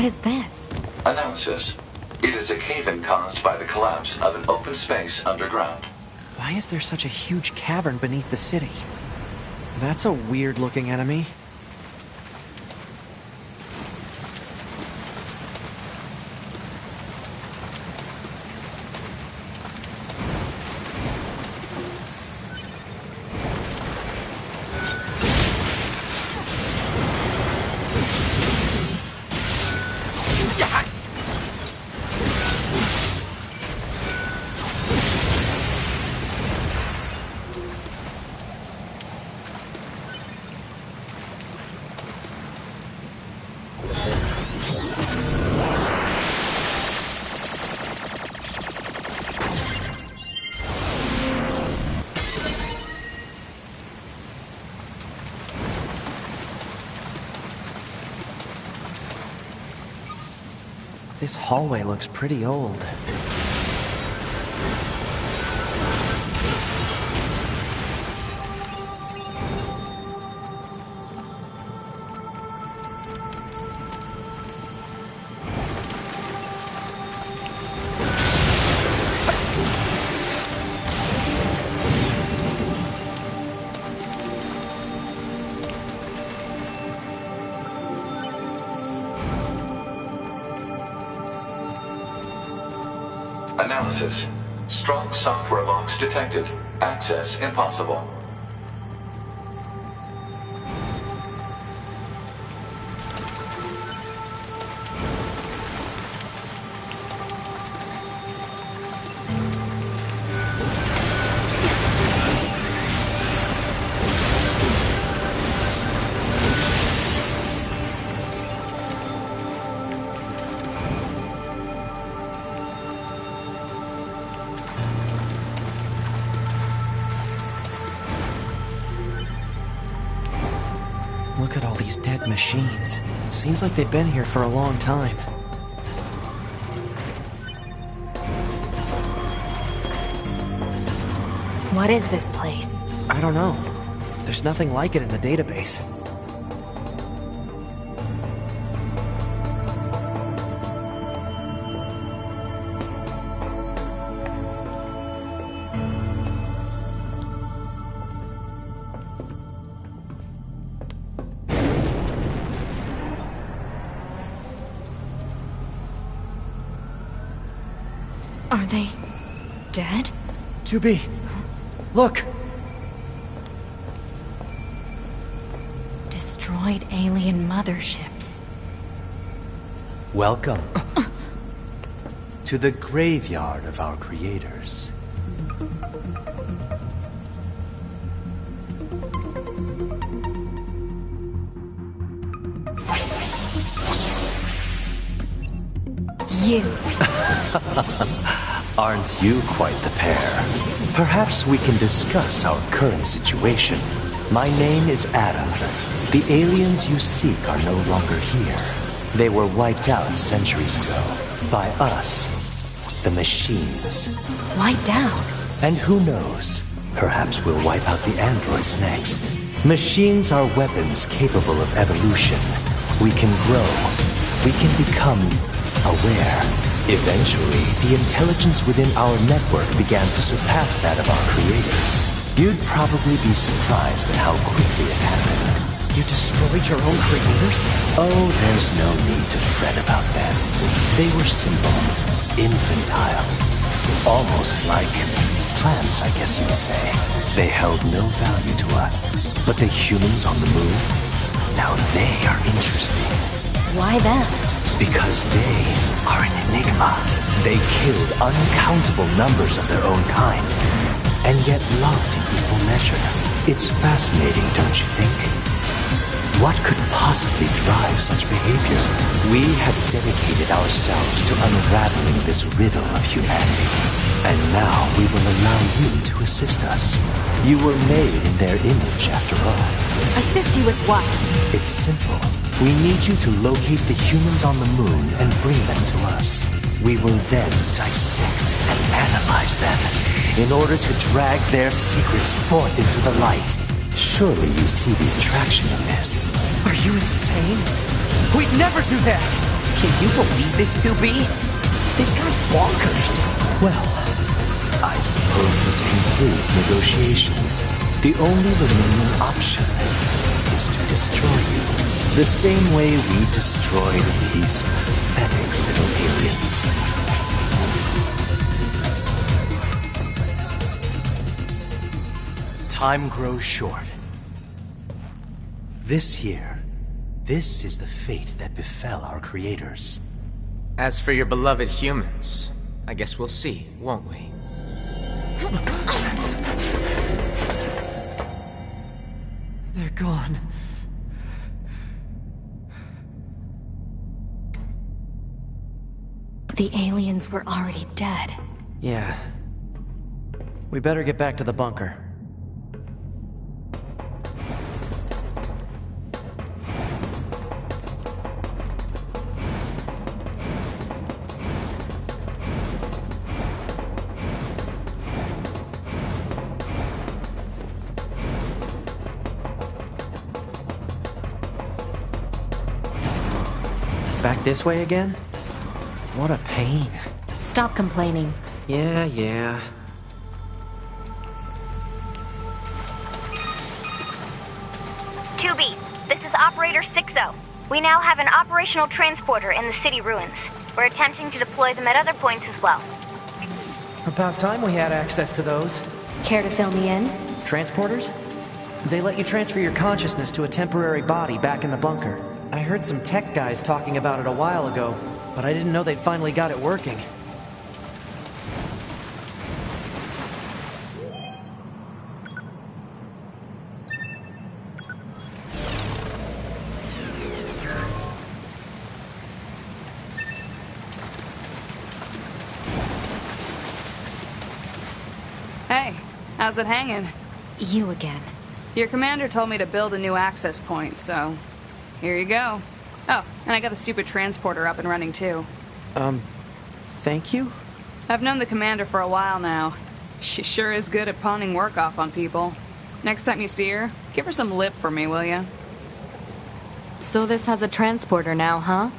is this? Analysis. It is a cave-in caused by the collapse of an open space underground. Why is there such a huge cavern beneath the city? That's a weird-looking enemy. This hallway looks pretty old. Analysis. Strong software logs detected. Access impossible. Look at all these dead machines. Seems like they've been here for a long time. What is this place? I don't know. There's nothing like it in the database. Are they dead? 2B, look! Destroyed alien motherships. Welcome to the graveyard of our creators. You. Aren't you quite the pair? Perhaps we can discuss our current situation. My name is Adam. The aliens you seek are no longer here. They were wiped out centuries ago. By us. The machines. Wiped out? And who knows? Perhaps we'll wipe out the androids next. Machines are weapons capable of evolution. We can grow. We can become aware. Eventually, the intelligence within our network began to surpass that of our creators. You'd probably be surprised at how quickly it happened. You destroyed your own creators? Oh, there's no need to fret about them. They were simple, infantile, almost like plants, I guess you'd say. They held no value to us. But the humans on the moon? Now they are interesting. Why them? Because they are an enigma. They killed uncountable numbers of their own kind, and yet loved in equal measure. It's fascinating, don't you think? What could possibly drive such behavior? We have dedicated ourselves to unraveling this riddle of humanity. And now we will allow you to assist us. You were made in their image, after all. Assist you with what? It's simple. We need you to locate the humans on the moon and bring them to us. We will then dissect and analyze them in order to drag their secrets forth into the light. Surely you see the attraction of this. Are you insane? We'd never do that! Can you believe this, 2B? This guy's bonkers. Well, I suppose this concludes negotiations. The only remaining option is to destroy you, the same way we destroyed these pathetic little aliens. Time grows short. This year, this is the fate that befell our creators. As for your beloved humans, I guess we'll see, won't we? They're gone. The aliens were already dead. Yeah. We better get back to the bunker. Back this way again? What a pain. Stop complaining. Yeah. 2B, this is Operator 60. We now have an operational transporter in the city ruins. We're attempting to deploy them at other points as well. About time we had access to those. Care to fill me in? Transporters? They let you transfer your consciousness to a temporary body back in the bunker. I heard some tech guys talking about it a while ago, but I didn't know they'd finally got it working. Hey, how's it hanging? You again. Your commander told me to build a new access point, so here you go. Oh, and I got the stupid transporter up and running too. Thank you? I've known the commander for a while now. She sure is good at pawning work off on people. Next time you see her, give her some lip for me, will ya? So this has a transporter now, huh?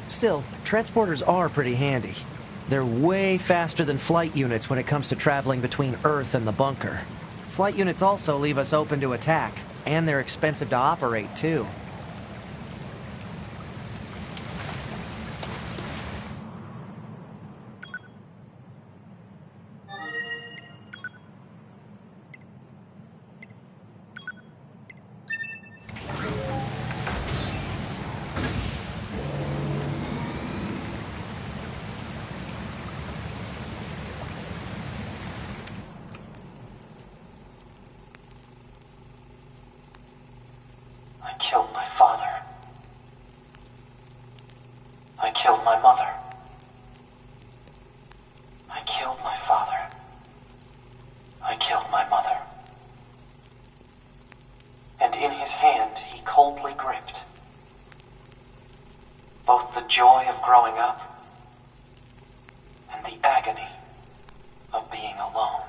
Still, transporters are pretty handy. They're way faster than flight units when it comes to traveling between Earth and the bunker. Flight units also leave us open to attack, and they're expensive to operate, too. I killed my father. I killed my mother. I killed my father. I killed my mother. And in his hand he coldly gripped both the joy of growing up and the agony of being alone.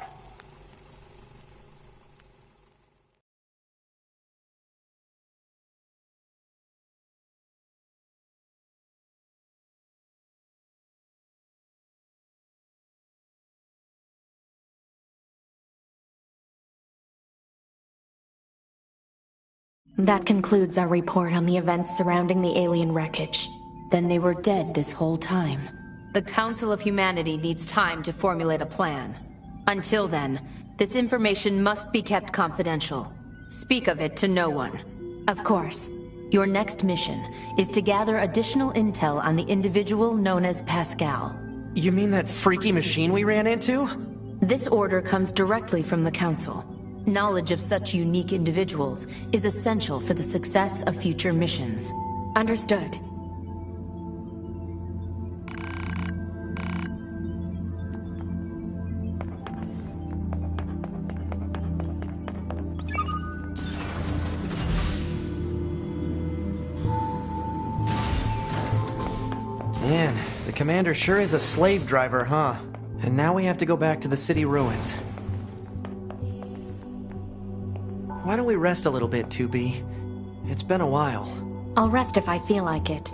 That concludes our report on the events surrounding the alien wreckage. Then they were dead this whole time. The Council of Humanity needs time to formulate a plan. Until then, this information must be kept confidential. Speak of it to no one. Of course. Your next mission is to gather additional intel on the individual known as Pascal. You mean that freaky machine we ran into? This order comes directly from the Council. Knowledge of such unique individuals is essential for the success of future missions. Understood. Man, the commander sure is a slave driver, huh? And now we have to go back to the city ruins. Why don't we rest a little bit, 2B? It's been a while. I'll rest if I feel like it.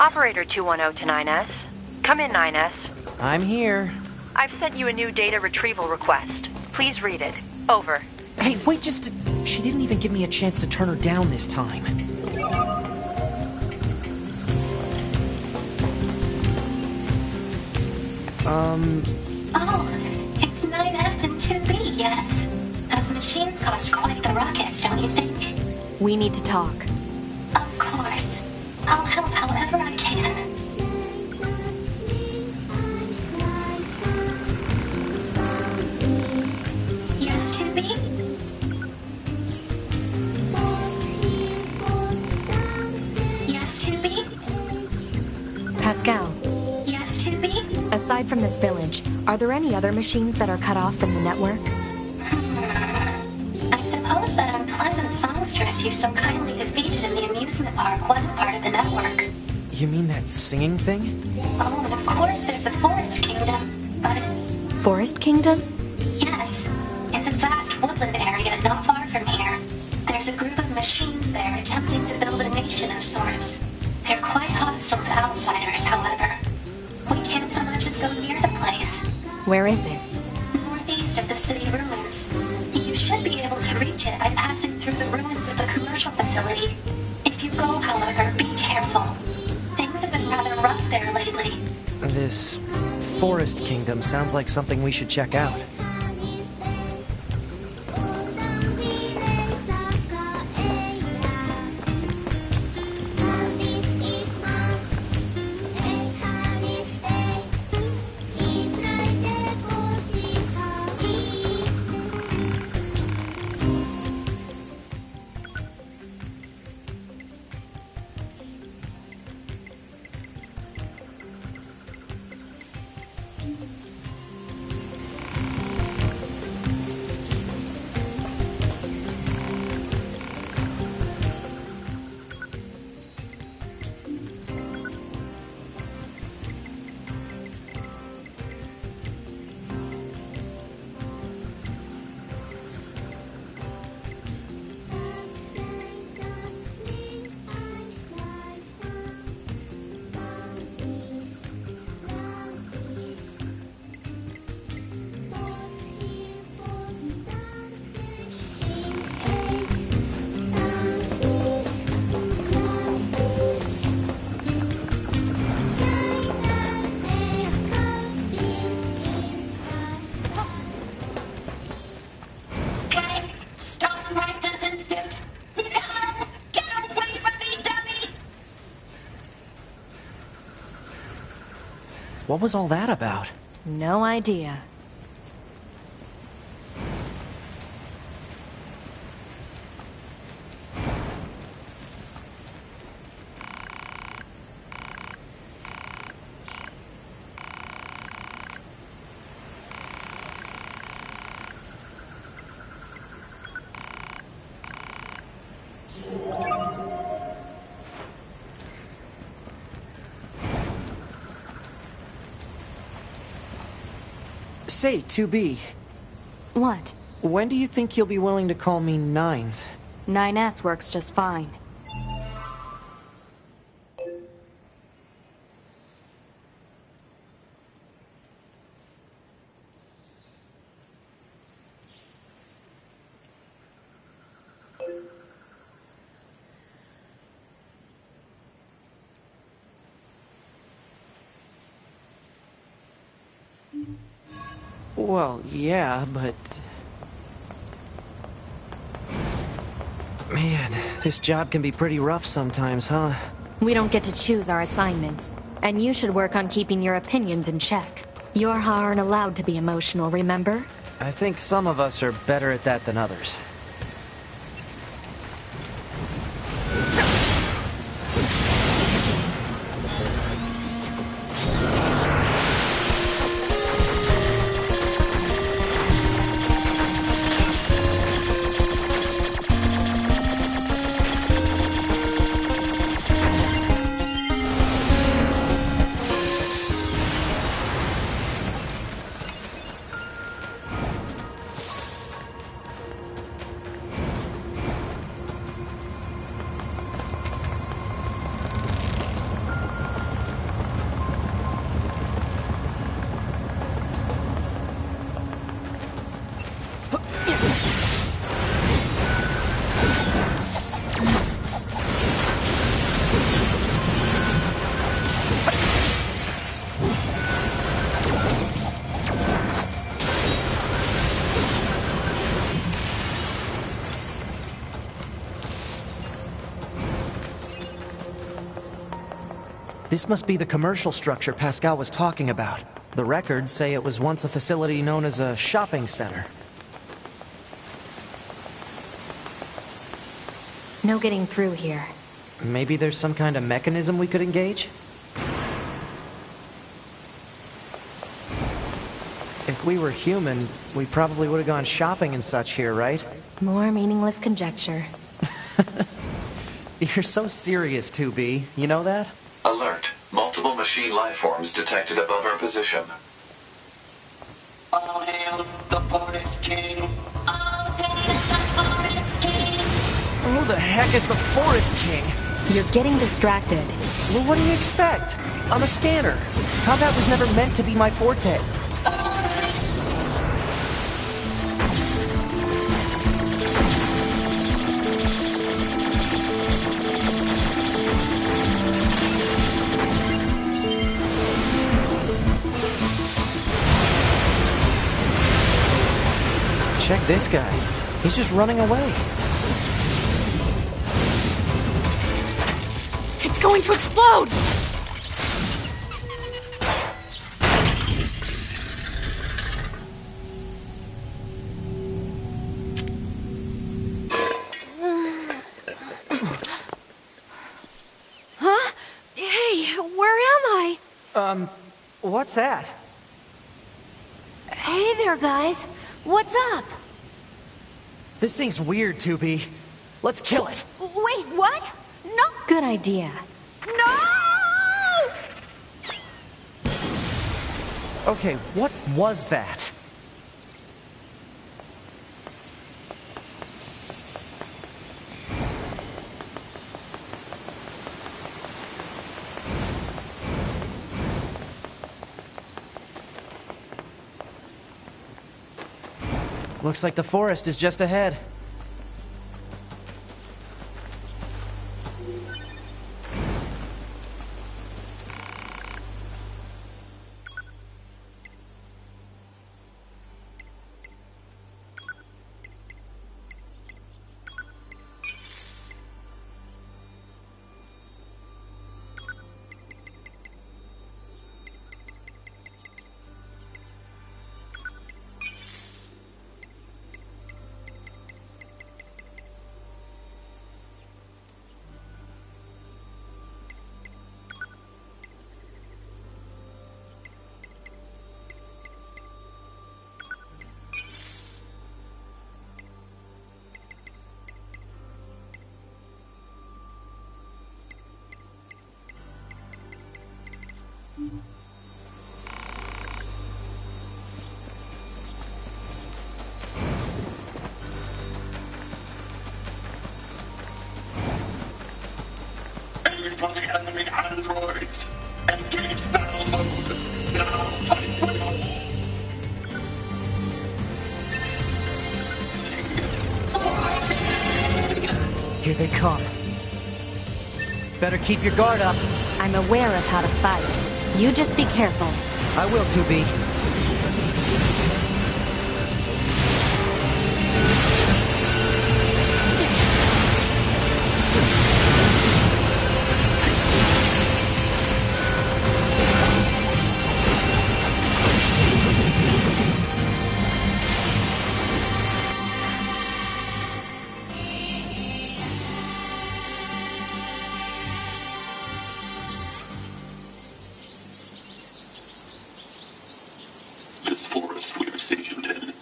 Operator 210 to 9S. Come in, 9S. I'm here. I've sent you a new data retrieval request. Please read it. Over. Hey, wait just a... She didn't even give me a chance to turn her down this time. Oh, it's 9S and 2B, yes. Those machines caused quite the ruckus, don't you think? We need to talk. Of course. I'll help however I can. Yes, 2B? Yes, 2B? Pascal, Yes, 2B? aside from this village, are there any other machines that are cut off from the network? I suppose that unpleasant songstress you so kindly defeated in the amusement park wasn't part of the network. You mean that singing thing? Oh, and of course there's the Forest Kingdom, but... Forest Kingdom? Yes. It's a vast woodland area not far from here. There's a group of machines there attempting to build a nation of sorts. They're quite hostile to outsiders, however. We can't so much as go near the place. Where is it? Northeast of the city ruins. You should be able to reach it by passing through the ruins of the commercial facility. If you go, however, be careful. Things have been rather rough there lately. This Forest Kingdom sounds like something we should check out. What was all that about? No idea. Say, 2B, What? when do you think you'll be willing to call me Nines? 9S works just fine. Well, yeah, but... Man, this job can be pretty rough sometimes, huh? We don't get to choose our assignments. And you should work on keeping your opinions in check. Yorha aren't allowed to be emotional, remember? I think some of us are better at that than others. This must be the commercial structure Pascal was talking about. The records say it was once a facility known as a shopping center. No getting through here. Maybe there's some kind of mechanism we could engage? If we were human, we probably would have gone shopping and such here, right? More meaningless conjecture. You're so serious, 2B. You know that? Alert. Multiple machine lifeforms detected above our position. All hail the Forest King. All hail the Forest King. Who the heck is the Forest King? You're getting distracted. Well, what do you expect? I'm a scanner. Combat was never meant to be my forte. Check this guy. He's just running away. It's going to explode! Huh? Hey, where am I? What's that? Hey there, guys. What's up? This thing's weird, 2B. Let's kill it. Wait, what? No! Good idea. No! Okay, what was that? Looks like the forest is just ahead. Aim for the enemy androids. Engage battle mode. Now fight for your... Here they come. Better keep your guard up. I'm aware of how to fight. You just be careful. I will, 2B. This forest we are stationed in.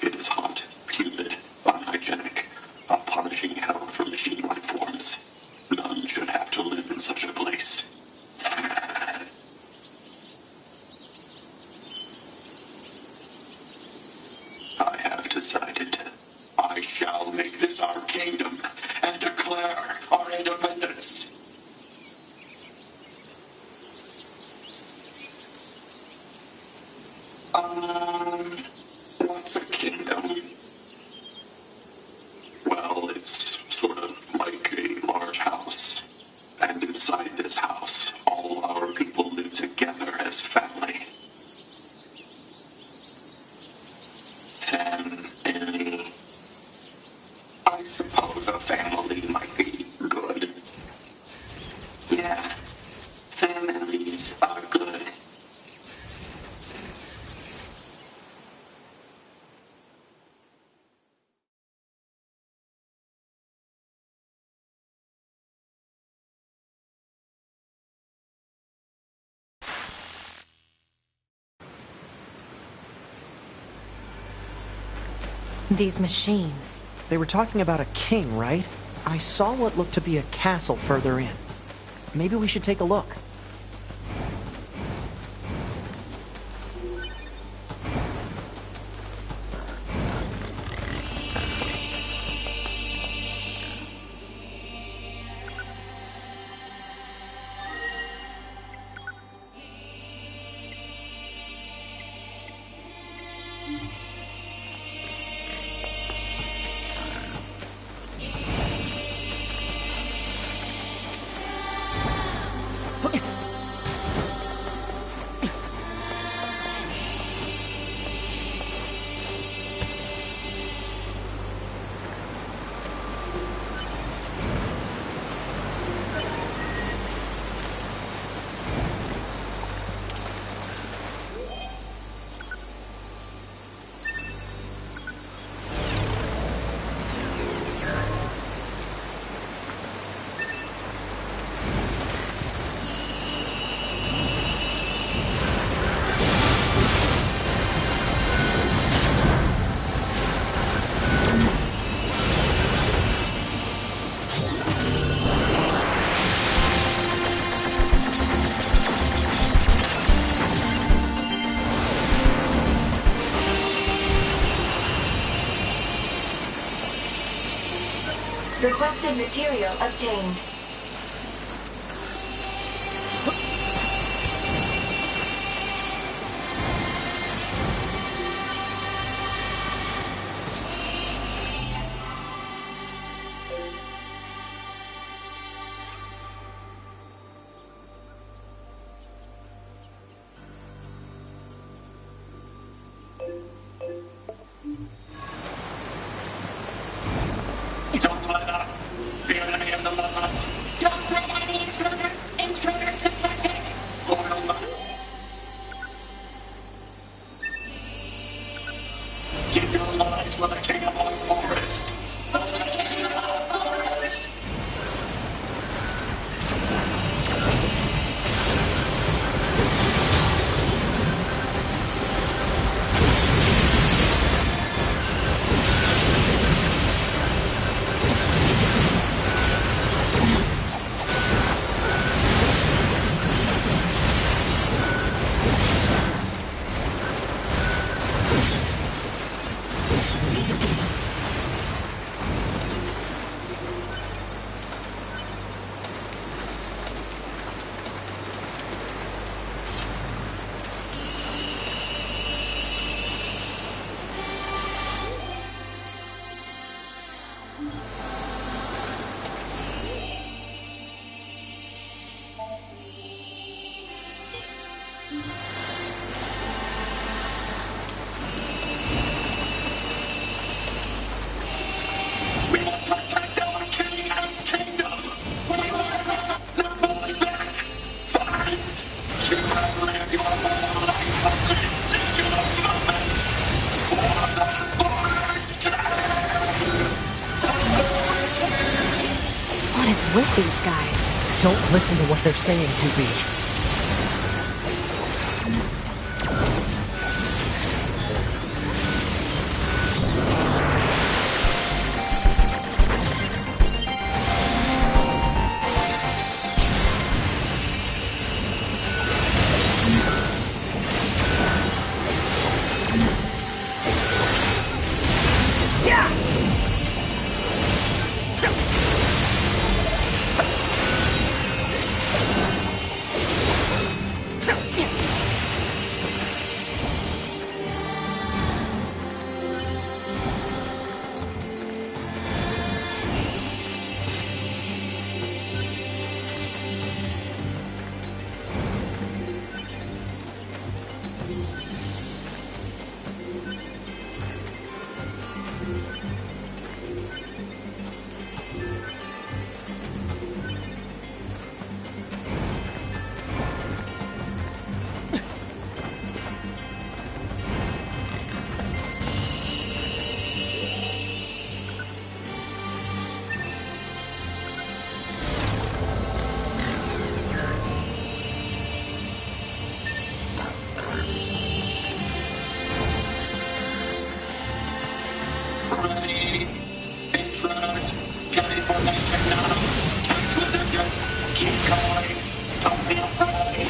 It is hot, humid, unhygienic, a punishing hell for machine life forms. None should have to live in such a place. I have decided. I shall make this our kingdom and declare our independence. What's a kingdom? Well, it's sort of like a large house. And inside this house, all our people live together as family. Family. I suppose a family might be good. These machines. They were talking about a king, right? I saw what looked to be a castle further in. Maybe we should take a look. Requested material obtained. With these guys. Don't listen to what they're saying, 2B. Keep going. Don't be afraid.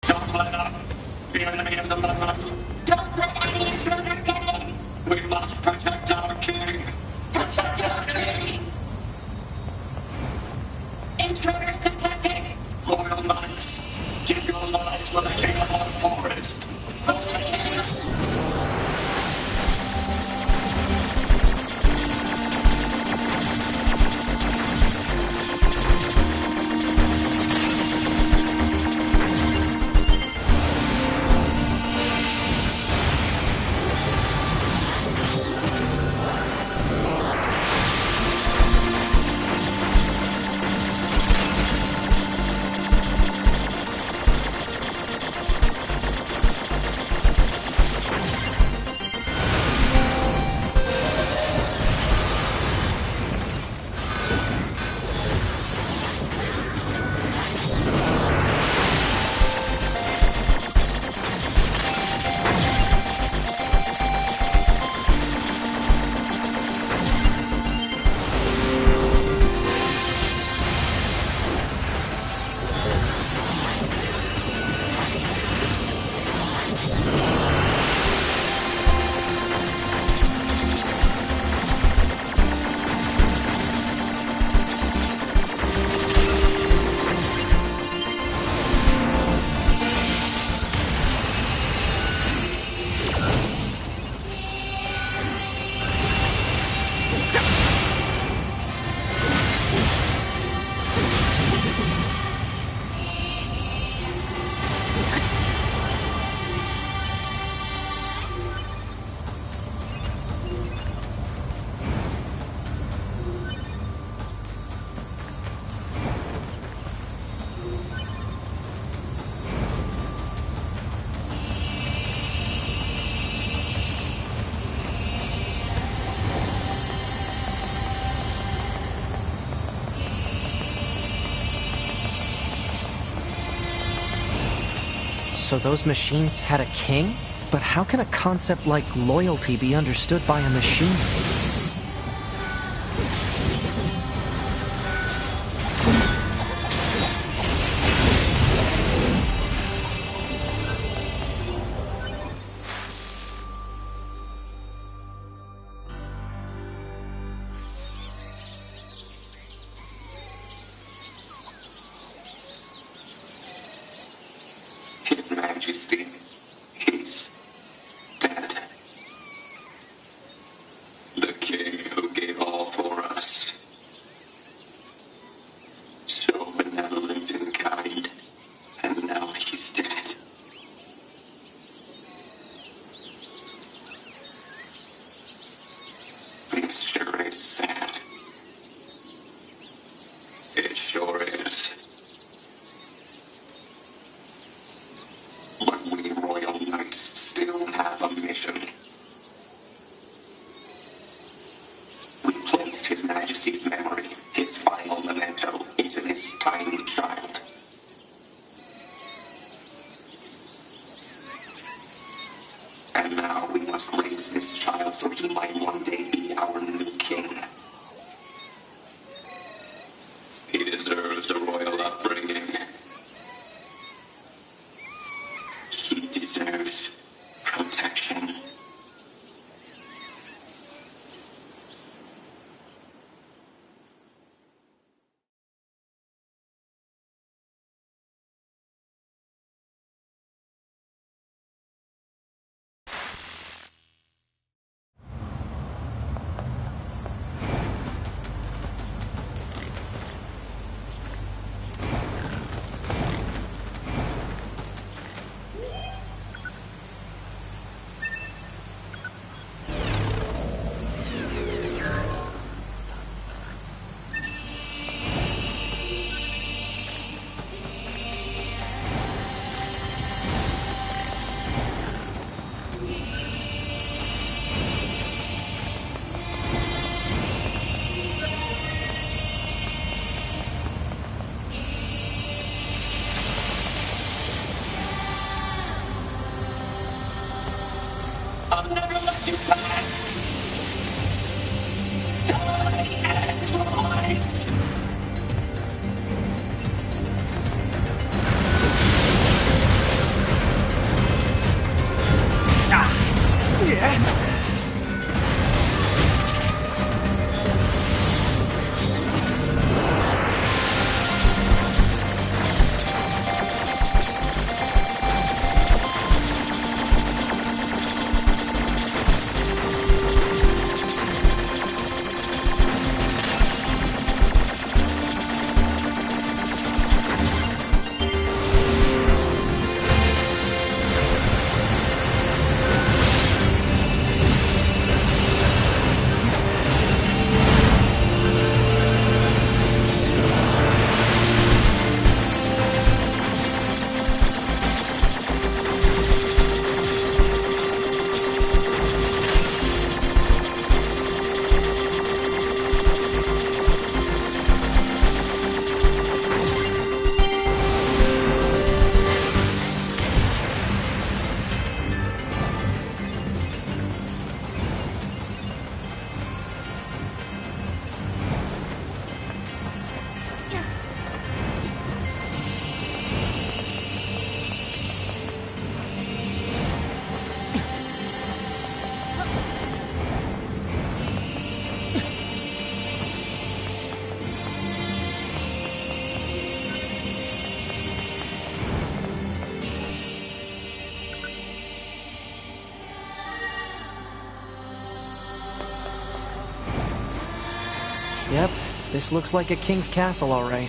Don't let up. The enemy is among us. Don't let any intruder get in. We must protect our king. Protect our king. Intruders detected. Loyal knights, give your lives for the king of our forest. For the king. So those machines had a king? But how can a concept like loyalty be understood by a machine? His Majesty, he's dead. a mission. We placed His Majesty's memory, his final memento, into this tiny child. And now we must raise this child so he might one day be our new king. He deserves a royal upbringing. He deserves protection. I'll never let you pass! Die and rise! Yeah. Yep, this looks like a king's castle, all right.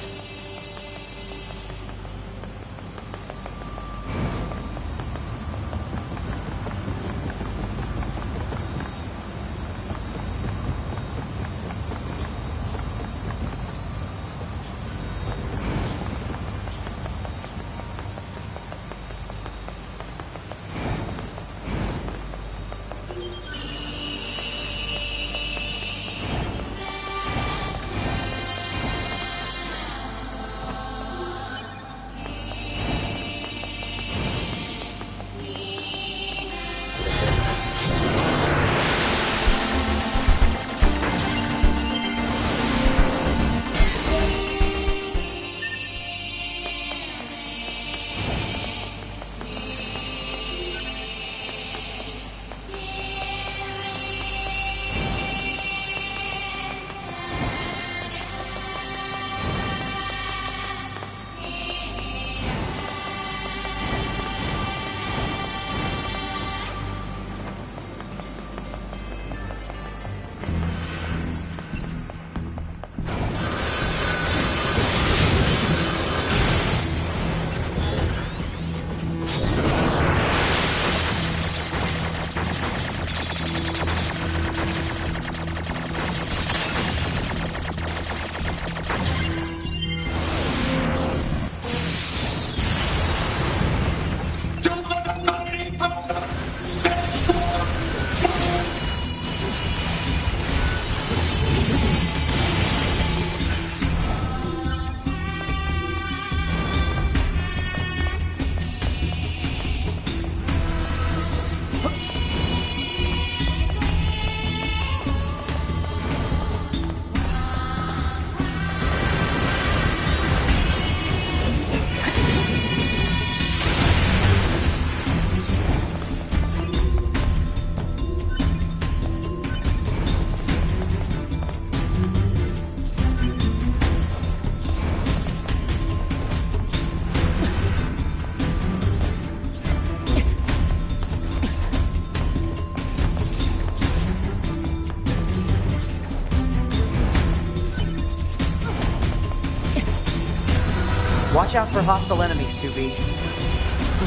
Watch out for hostile enemies, 2B.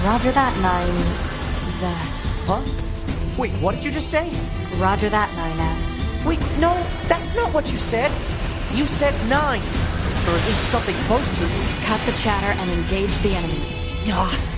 Roger that, 9... Huh? Wait, what did you just say? Roger that, 9S. Wait, no, that's not what you said. You said 9s. Or at least something close to it. Cut the chatter and engage the enemy. Ah.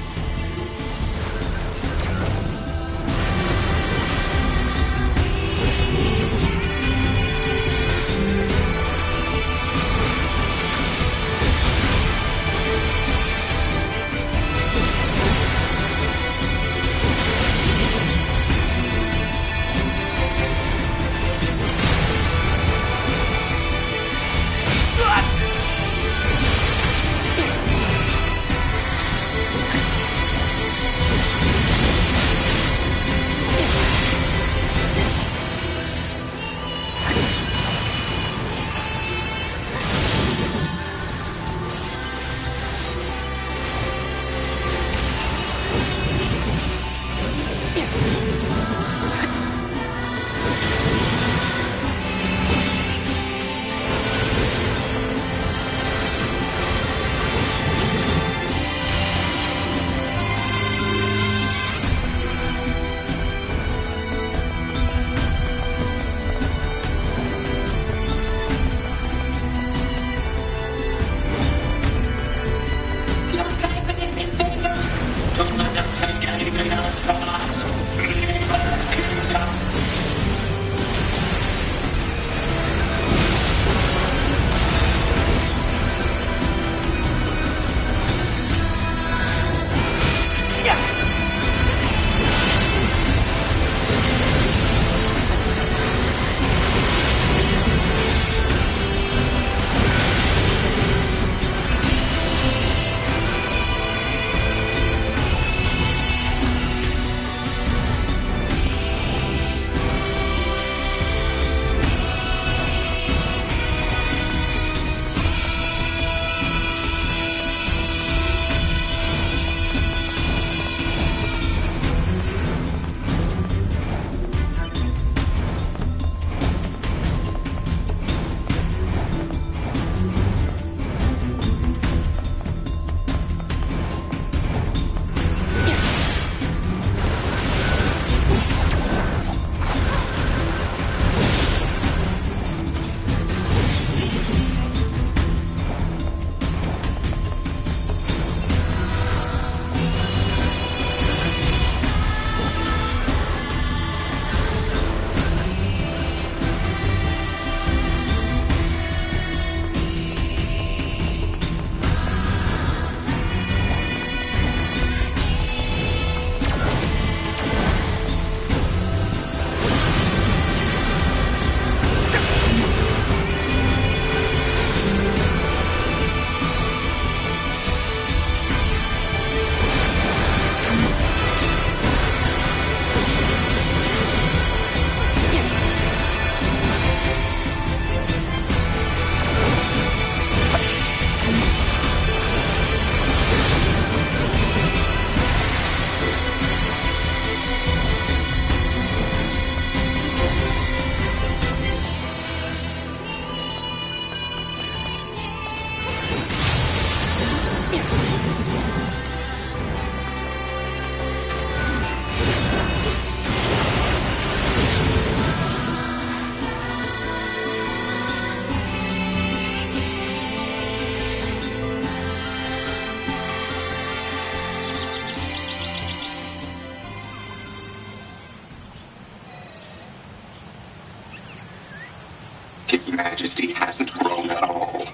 His Majesty hasn't grown at all.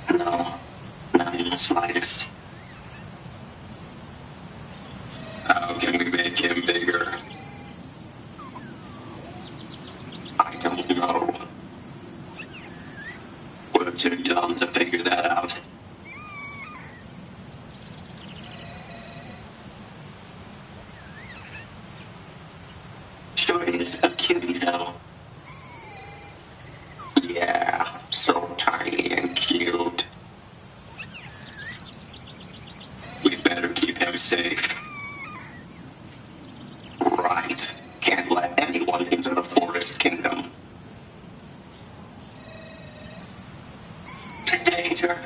No, not in the slightest. How can we make him bigger? I don't know. We're too dumb to figure that out. Sure is a cutie, though. Yeah, so tiny and cute. We better keep him safe. Right. Can't let anyone into the Forest Kingdom. To danger.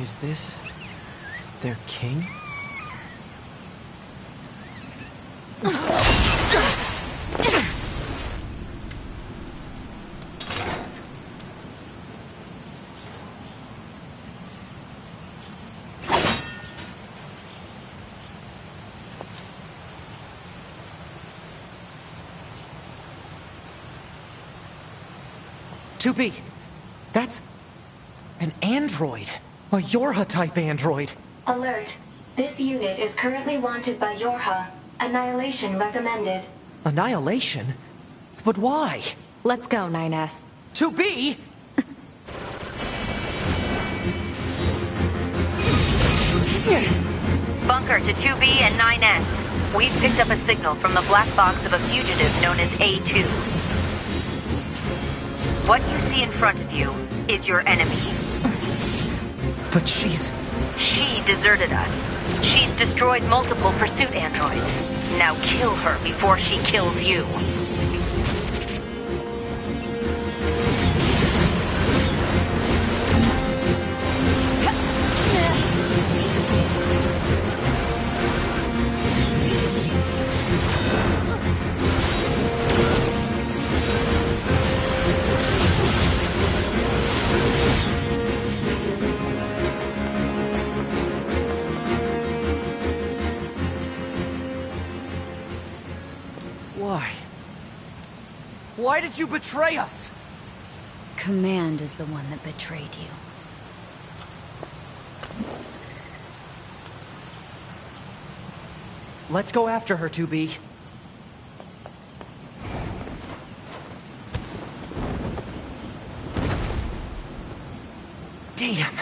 Is this their king? That's an android. A Yorha-type android. Alert. This unit is currently wanted by Yorha. Annihilation recommended. Annihilation? But why? Let's go, 9S. 2B? Bunker to 2B and 9S. We've picked up a signal from the black box of a fugitive known as A2. What you see in front of you is your enemy. But she's... She deserted us. She's destroyed multiple pursuit androids. Now kill her before she kills you. Why did you betray us? Command is the one that betrayed you. Let's go after her, 2B. Damn!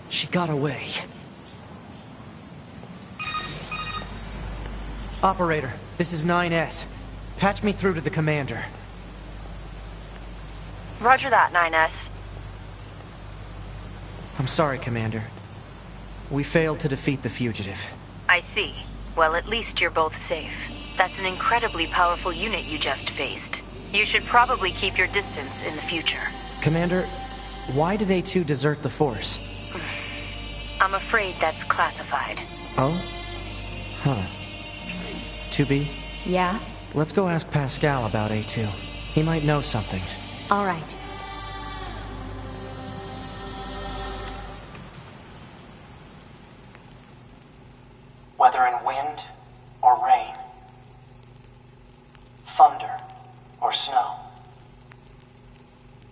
She got away. Operator, this is 9S. Patch me through to the commander. Roger that, 9S. I'm sorry, Commander. We failed to defeat the fugitive. I see. Well, at least you're both safe. That's an incredibly powerful unit you just faced. You should probably keep your distance in the future. Commander, why did A2 desert the Force? I'm afraid that's classified. Oh? Huh. 2B? Yeah? Let's go ask Pascal about A2. He might know something. All right. Whether in wind or rain, thunder or snow,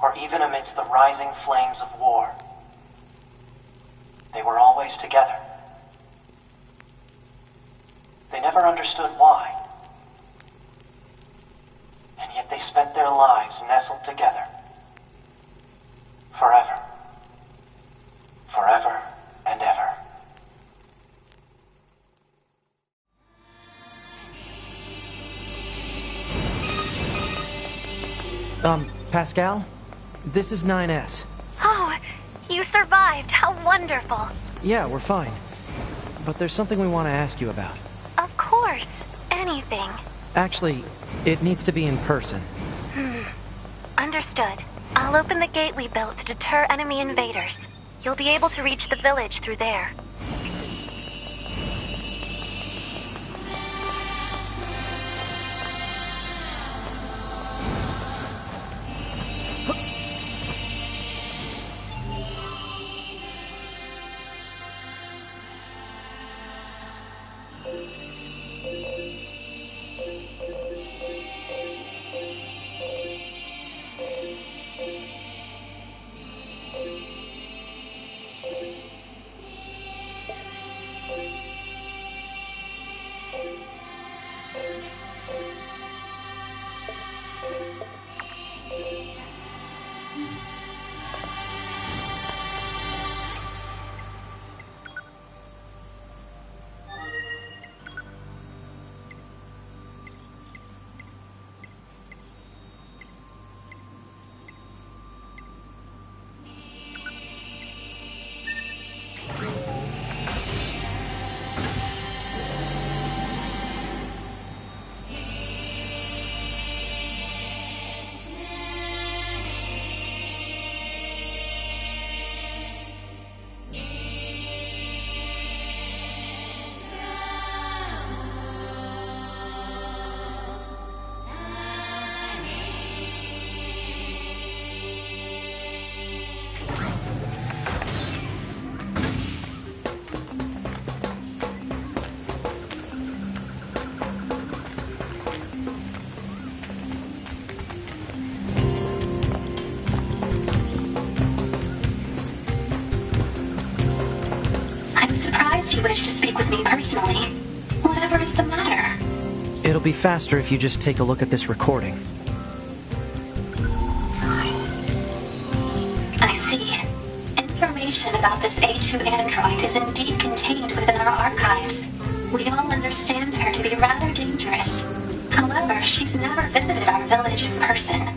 or even amidst the rising flames of war, they were always together. They never understood why. And yet they spent their lives nestled together. Forever. Forever and ever. Pascal? This is 9S. Oh, you survived. How wonderful. Yeah, we're fine. But there's something we want to ask you about. Of course. Anything. Actually, it needs to be in person. Understood. I'll open the gate we built to deter enemy invaders. You'll be able to reach the village through there. wish to speak with me personally. Whatever is the matter? It'll be faster if you just take a look at this recording. I see. Information about this A2 android is indeed contained within our archives. We all understand her to be rather dangerous. However, she's never visited our village in person.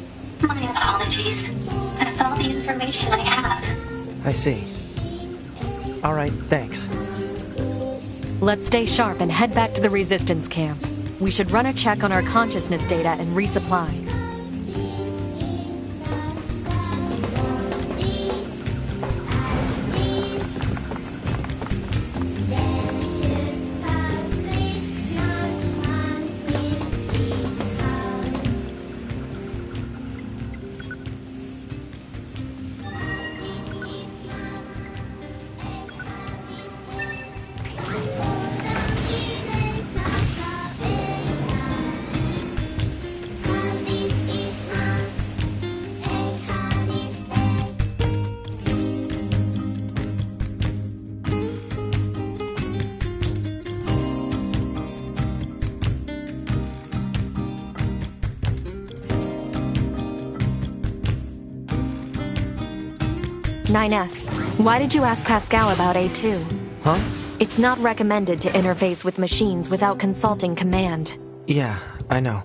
My apologies. That's all the information I have. I see. Alright, thanks. Let's stay sharp and head back to the resistance camp. We should run a check on our consciousness data and resupply. S. Why did you ask Pascal about A2? Huh? It's not recommended to interface with machines without consulting command. Yeah, I know.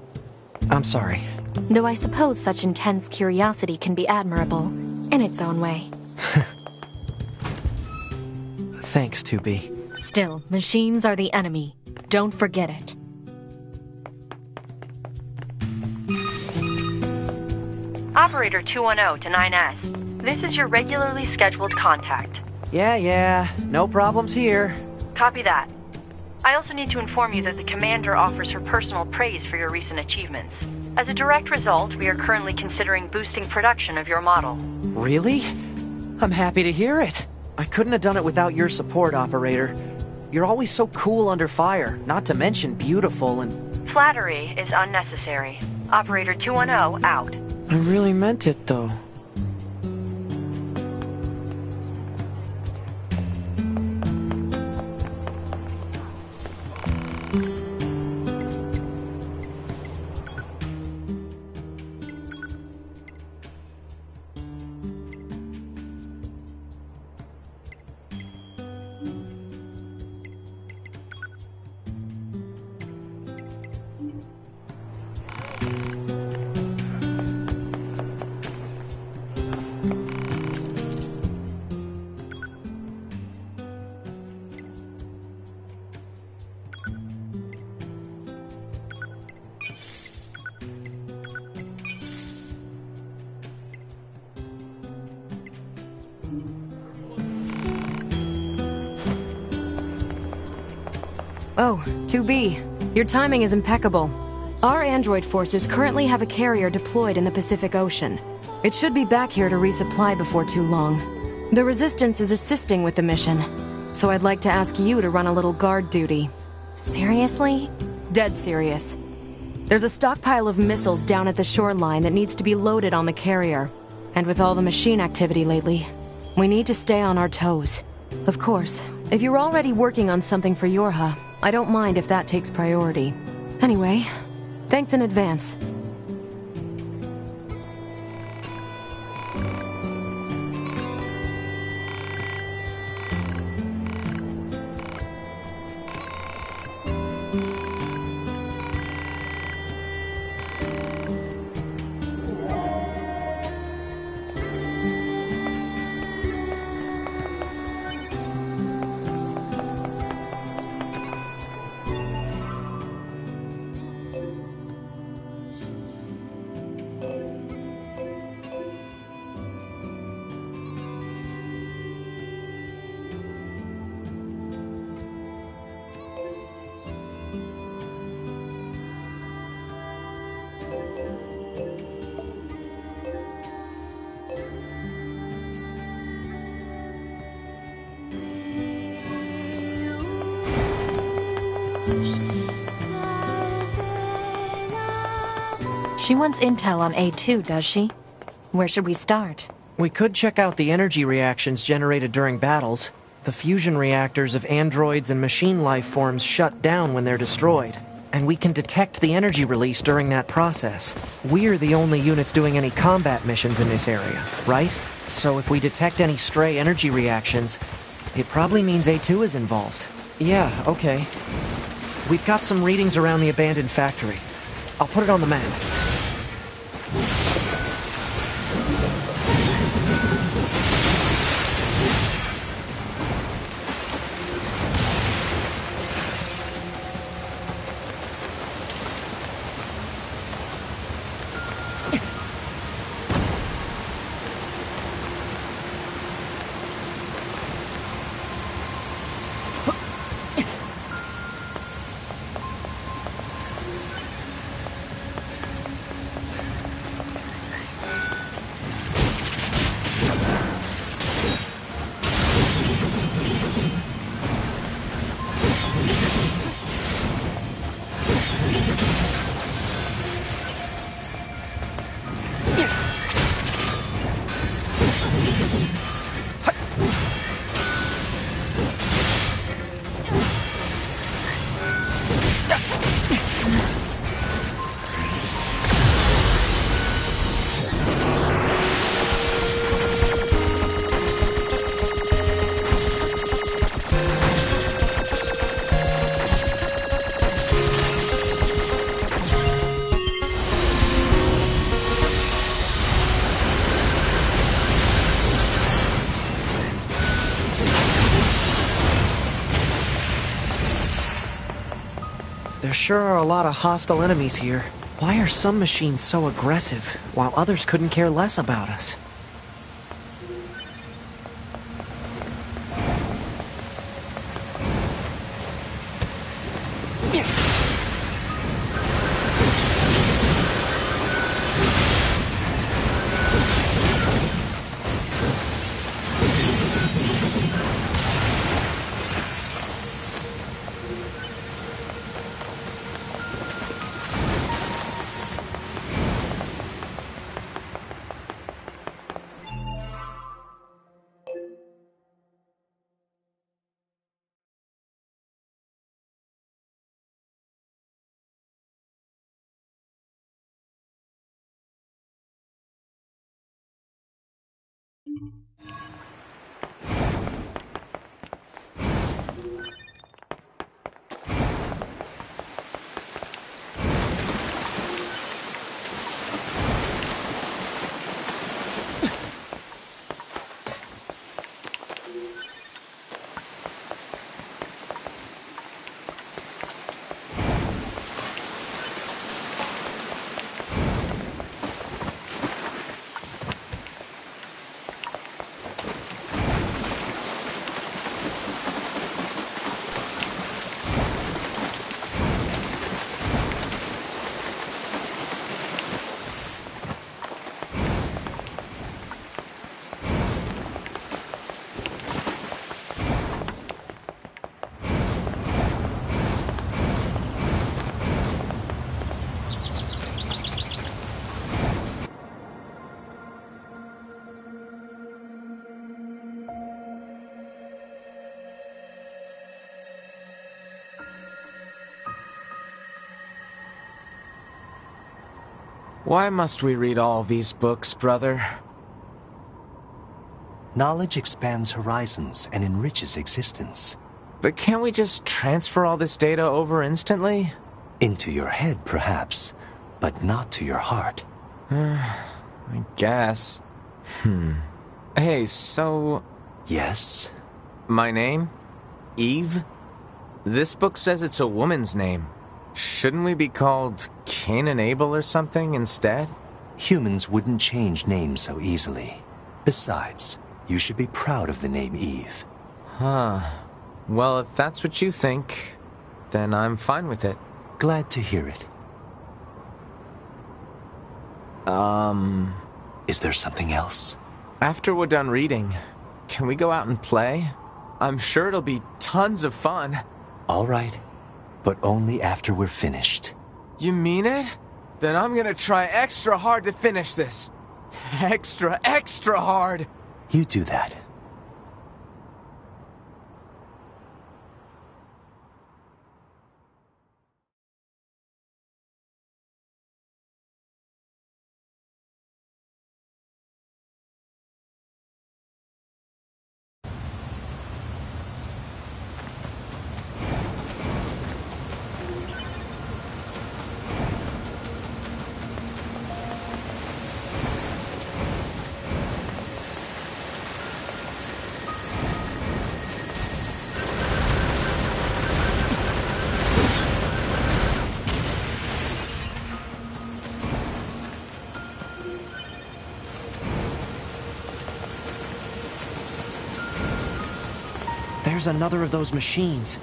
I'm sorry. Though I suppose such intense curiosity can be admirable, in its own way. Thanks, 2B. Still, machines are the enemy. Don't forget it. Operator 210 to 9S. This is your regularly scheduled contact. Yeah, no problems here. Copy that. I also need to inform you that the Commander offers her personal praise for your recent achievements. As a direct result, we are currently considering boosting production of your model. Really? I'm happy to hear it. I couldn't have done it without your support, Operator. You're always so cool under fire, not to mention beautiful and... Flattery is unnecessary. Operator 210 out. I really meant it, though. Oh, 2B. Your timing is impeccable. Our android forces currently have a carrier deployed in the Pacific Ocean. It should be back here to resupply before too long. The Resistance is assisting with the mission, so I'd like to ask you to run a little guard duty. Seriously? Dead serious. There's a stockpile of missiles down at the shoreline that needs to be loaded on the carrier. And with all the machine activity lately, we need to stay on our toes. Of course, if you're already working on something for Yorha, I don't mind if that takes priority. Anyway, thanks in advance. She wants intel on A2, does she? Where should we start? We could check out the energy reactions generated during battles. The fusion reactors of androids and machine life forms shut down when they're destroyed, and we can detect the energy release during that process. We're the only units doing any combat missions in this area, right? So if we detect any stray energy reactions, it probably means A2 is involved. Yeah, okay. We've got some readings around the abandoned factory. I'll put it on the map. There sure are a lot of hostile enemies here. Why are some machines so aggressive, while others couldn't care less about us? Why must we read all these books, brother? Knowledge expands horizons and enriches existence. But can't we just transfer all this data over instantly? Into your head, perhaps, but not to your heart. I guess. Hey, so... Yes? My name? Eve? This book says it's a woman's name. Shouldn't we be called Cain and Abel or something instead? Humans wouldn't change names so easily. Besides, you should be proud of the name Eve. Huh. Well, if that's what you think, then I'm fine with it. Glad to hear it. Is there something else? After we're done reading, can we go out and play? I'm sure it'll be tons of fun. All right, but only after we're finished. You mean it? Then I'm gonna try extra hard to finish this. Extra hard! You do that. There's another of those machines.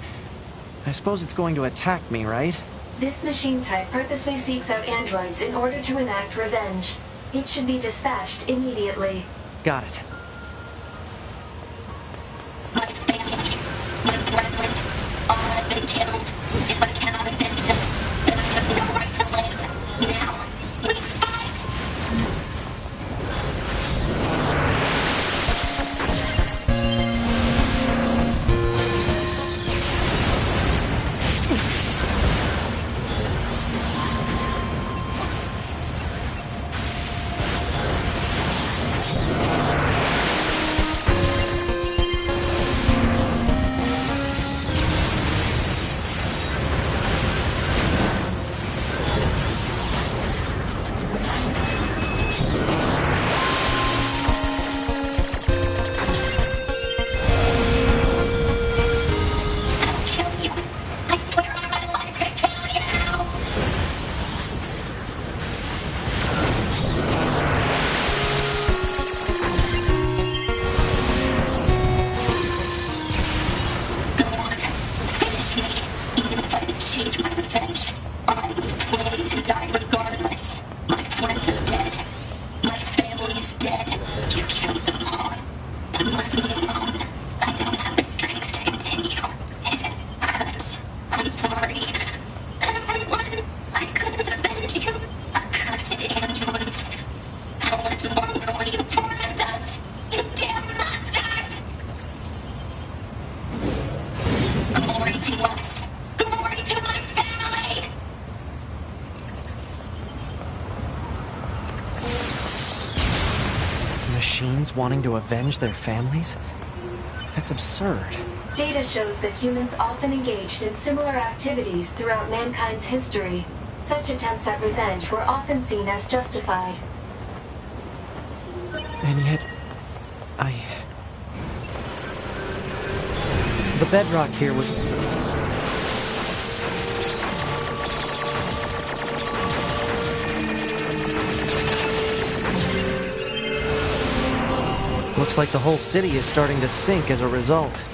I suppose it's going to attack me, right? This machine type purposely seeks out androids in order to enact revenge. It should be dispatched immediately. Got it. My family, my brethren, all have been killed. If I cannot avenge them, then I have no right to live. Now, we fight! Machines wanting to avenge their families? That's absurd. Data shows that humans often engaged in similar activities throughout mankind's history. Such attempts at revenge were often seen as justified. And yet, the bedrock here would... Looks like the whole city is starting to sink as a result.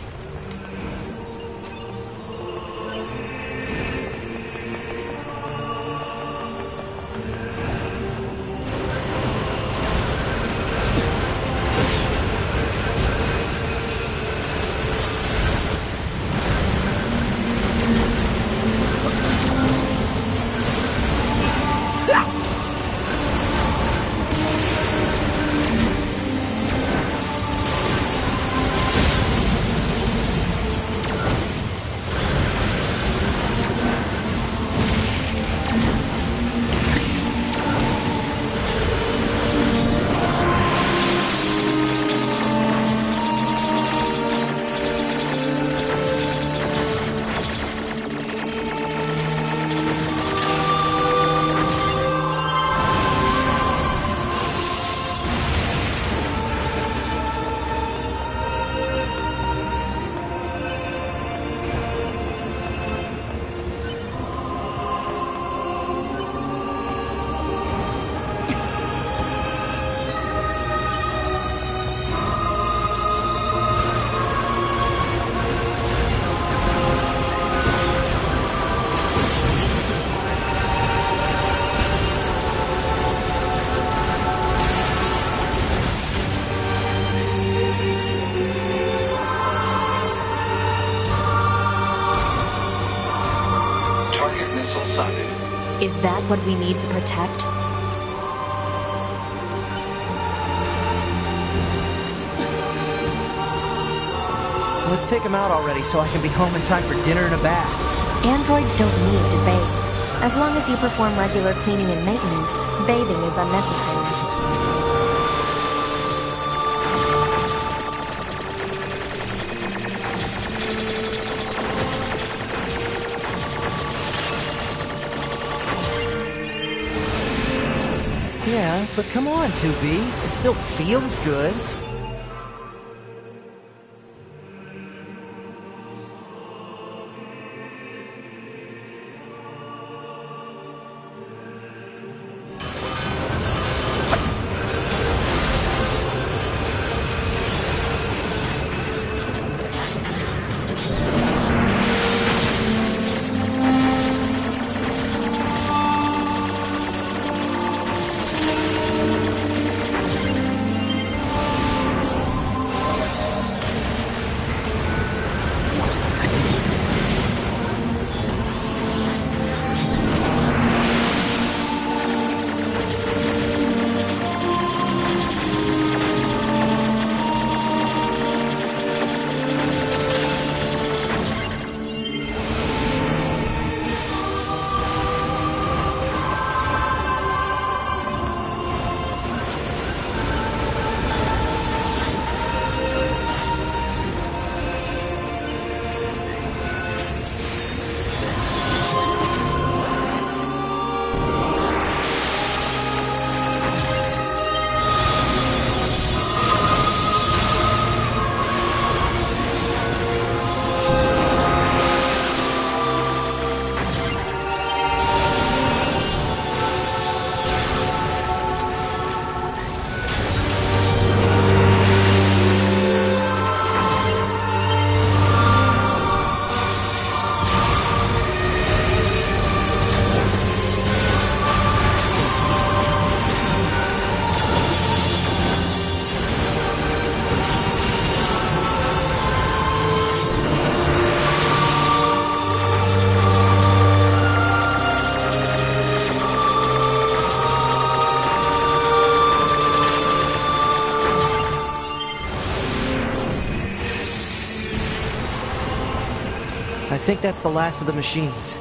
Is that what we need to protect? Let's take him out already so I can be home in time for dinner and a bath. Androids don't need to bathe. As long as you perform regular cleaning and maintenance, bathing is unnecessary. Yeah, but come on, 2B. It still feels good. think that's the last of the machines.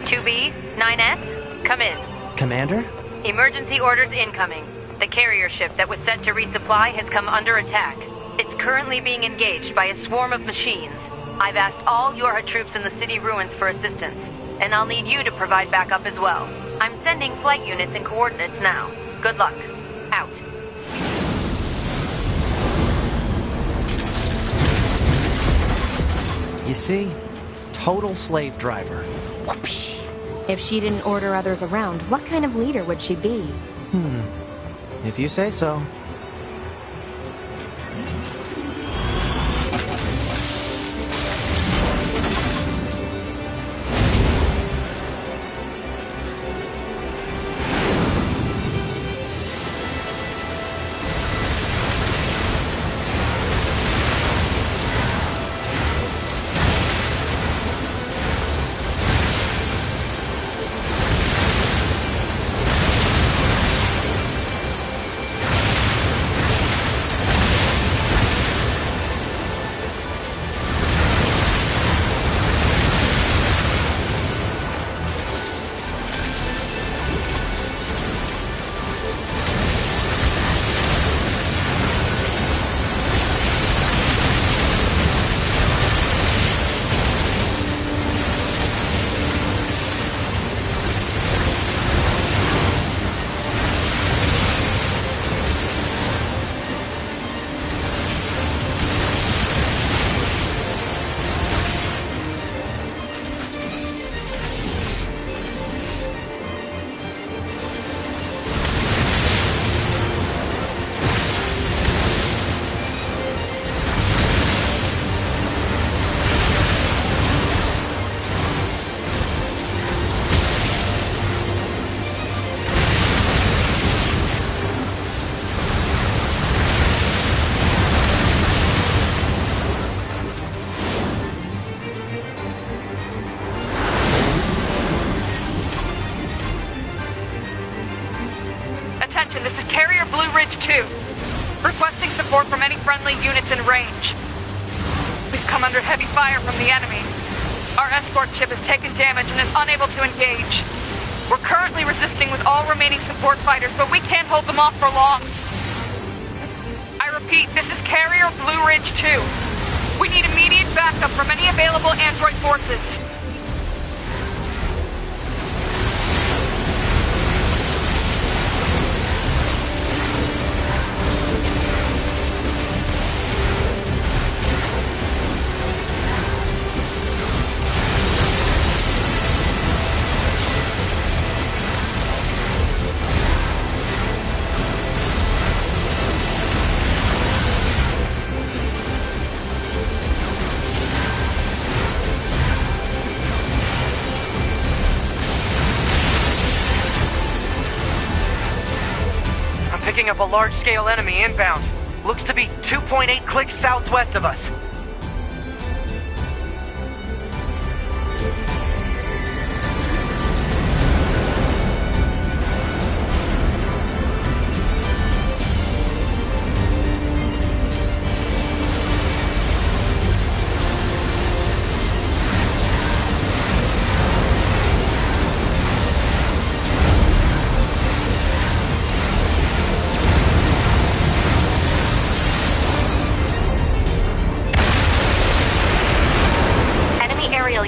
2B, 9S, come in. Commander? Emergency orders incoming. The carrier ship that was sent to resupply has come under attack. It's currently being engaged by a swarm of machines. I've asked all Yorha troops in the city ruins for assistance, and I'll need you to provide backup as well. I'm sending flight units and coordinates now. Good luck. Out. You see? Total slave driver. Whoopsh. If she didn't order others around, what kind of leader would she be? If you say so. Attention, this is Carrier Blue Ridge 2. Requesting support from any friendly units in range. We've come under heavy fire from the enemy. Our escort ship has taken damage and is unable to engage. We're currently resisting with all remaining support fighters, but we can't hold them off for long. I repeat, this is Carrier Blue Ridge 2. We need immediate backup from any available android forces. Picking up a large-scale enemy inbound. Looks to be 2.8 clicks southwest of us.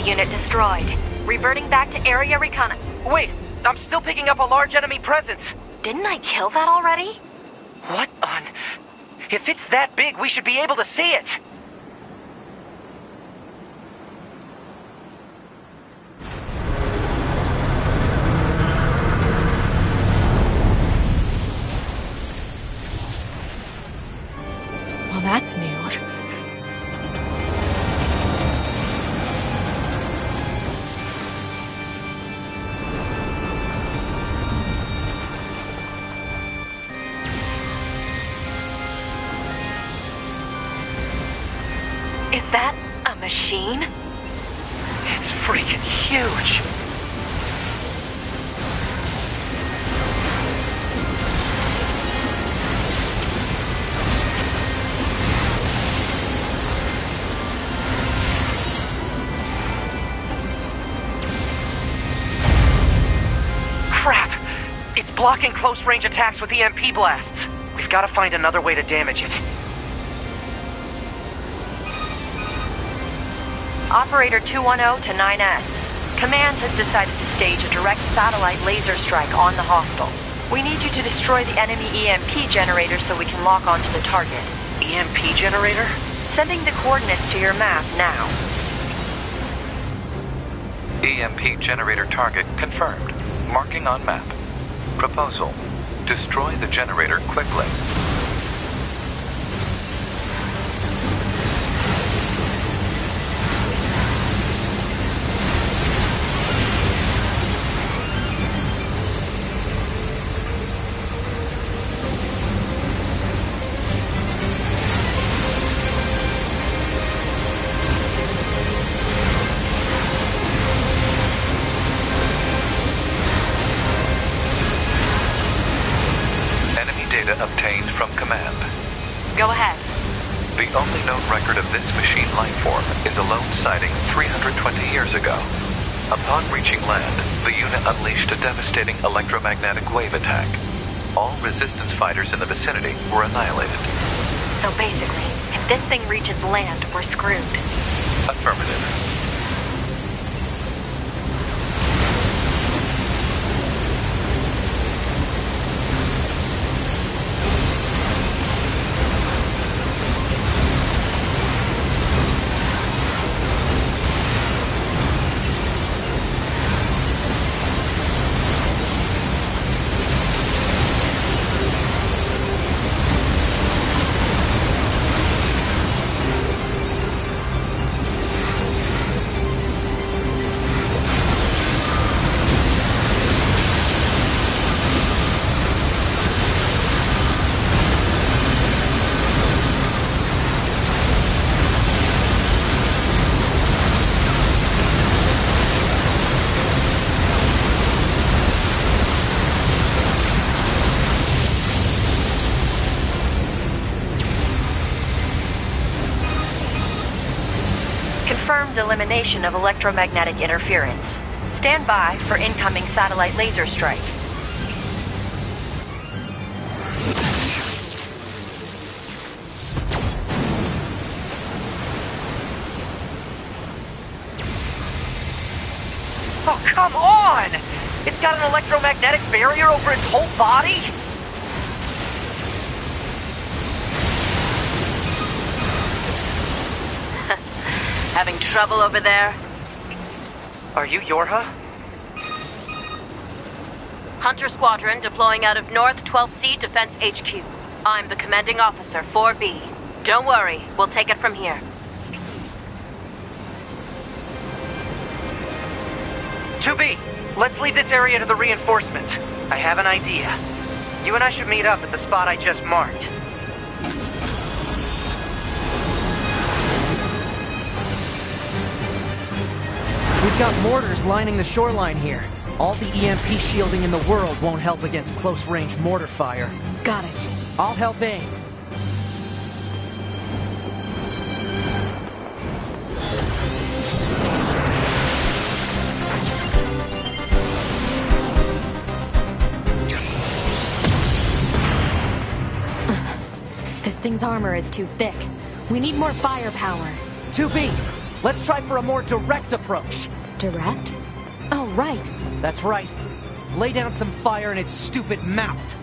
Unit destroyed. Reverting back to area recon. Wait, I'm still picking up a large enemy presence. Didn't I kill that already? What on? If it's that big, we should be able to see it. Well, that's new. Is that a machine? It's freaking huge. Crap! It's blocking close-range attacks with EMP blasts. We've got to find another way to damage it. Operator 210 to 9S. Command has decided to stage a direct satellite laser strike on the hostel. We need you to destroy the enemy EMP generator so we can lock onto the target. EMP generator? Sending the coordinates to your map now. EMP generator target confirmed. Marking on map. Proposal. Destroy the generator quickly. Obtained from command. Go ahead. The only known record of this machine life form is a lone sighting 320 years ago. Upon reaching land, the unit unleashed a devastating electromagnetic wave attack. All resistance fighters in the vicinity were annihilated. So basically, if this thing reaches land, we're screwed. Affirmative. Confirmed elimination of electromagnetic interference. Stand by for incoming satellite laser strike. Oh, come on! It's got an electromagnetic barrier over its whole body? Having trouble over there? Are you Yorha? Hunter Squadron deploying out of North 12C Defense HQ. I'm the commanding officer, 4B. Don't worry, we'll take it from here. 2B, let's leave this area to the reinforcements. I have an idea. You and I should meet up at the spot I just marked. We've got mortars lining the shoreline here. All the EMP shielding in the world won't help against close-range mortar fire. Got it. I'll help aim. This thing's armor is too thick. We need more firepower. 2B, let's try for a more direct approach. Direct? Oh, right. That's right. Lay down some fire in its stupid mouth.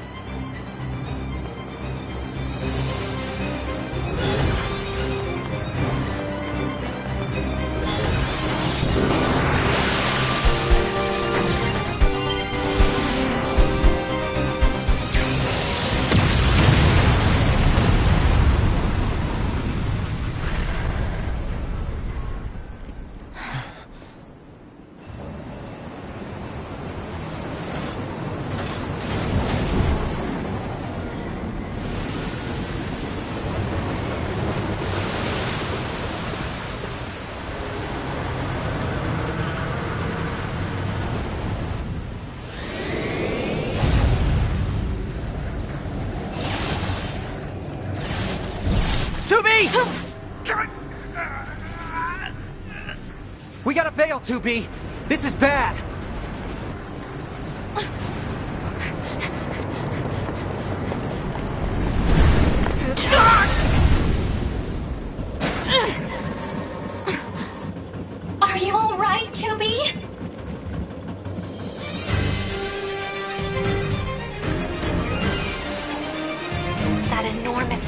We gotta bail, 2B. This is bad.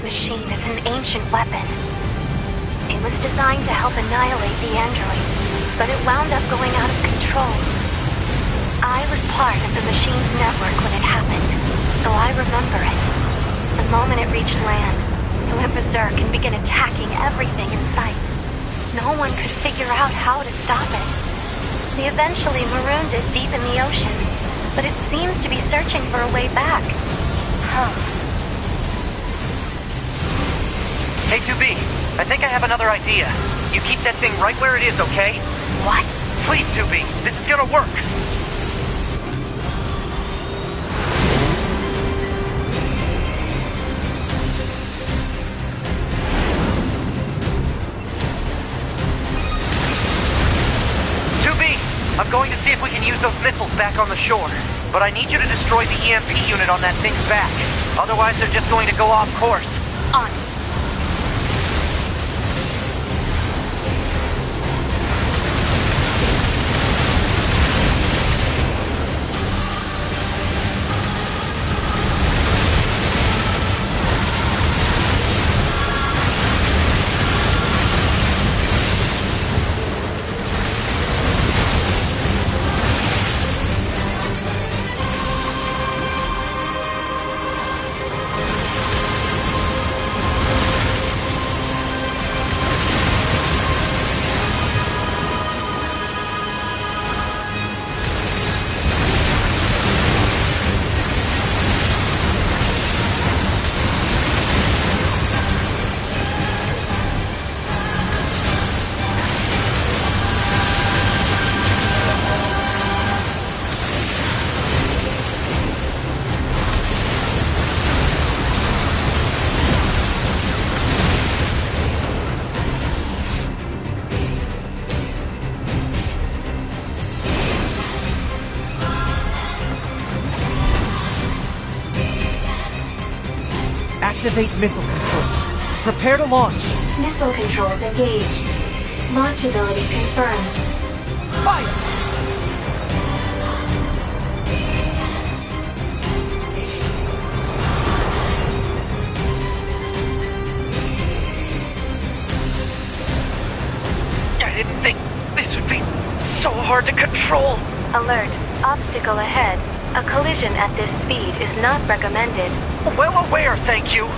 this machine is an ancient weapon. It was designed to help annihilate the androids, but it wound up going out of control. I was part of the machine's network when it happened, so I remember it. The moment it reached land, it went berserk and began attacking everything in sight. No one could figure out how to stop it. They eventually marooned it deep in the ocean, but it seems to be searching for a way back. Huh. Hey, 2B, I think I have another idea. You keep that thing right where it is, okay? What? Please, 2B, this is gonna work. I'm going to see if we can use those missiles back on the shore. But I need you to destroy the EMP unit on that thing's back. Otherwise, they're just going to go off course. On. Activate missile controls. Prepare to launch. Missile controls engaged. Launch ability confirmed. Fire! I didn't think this would be so hard to control. Alert. Obstacle ahead. A collision at this speed is not recommended. Well aware, thank you.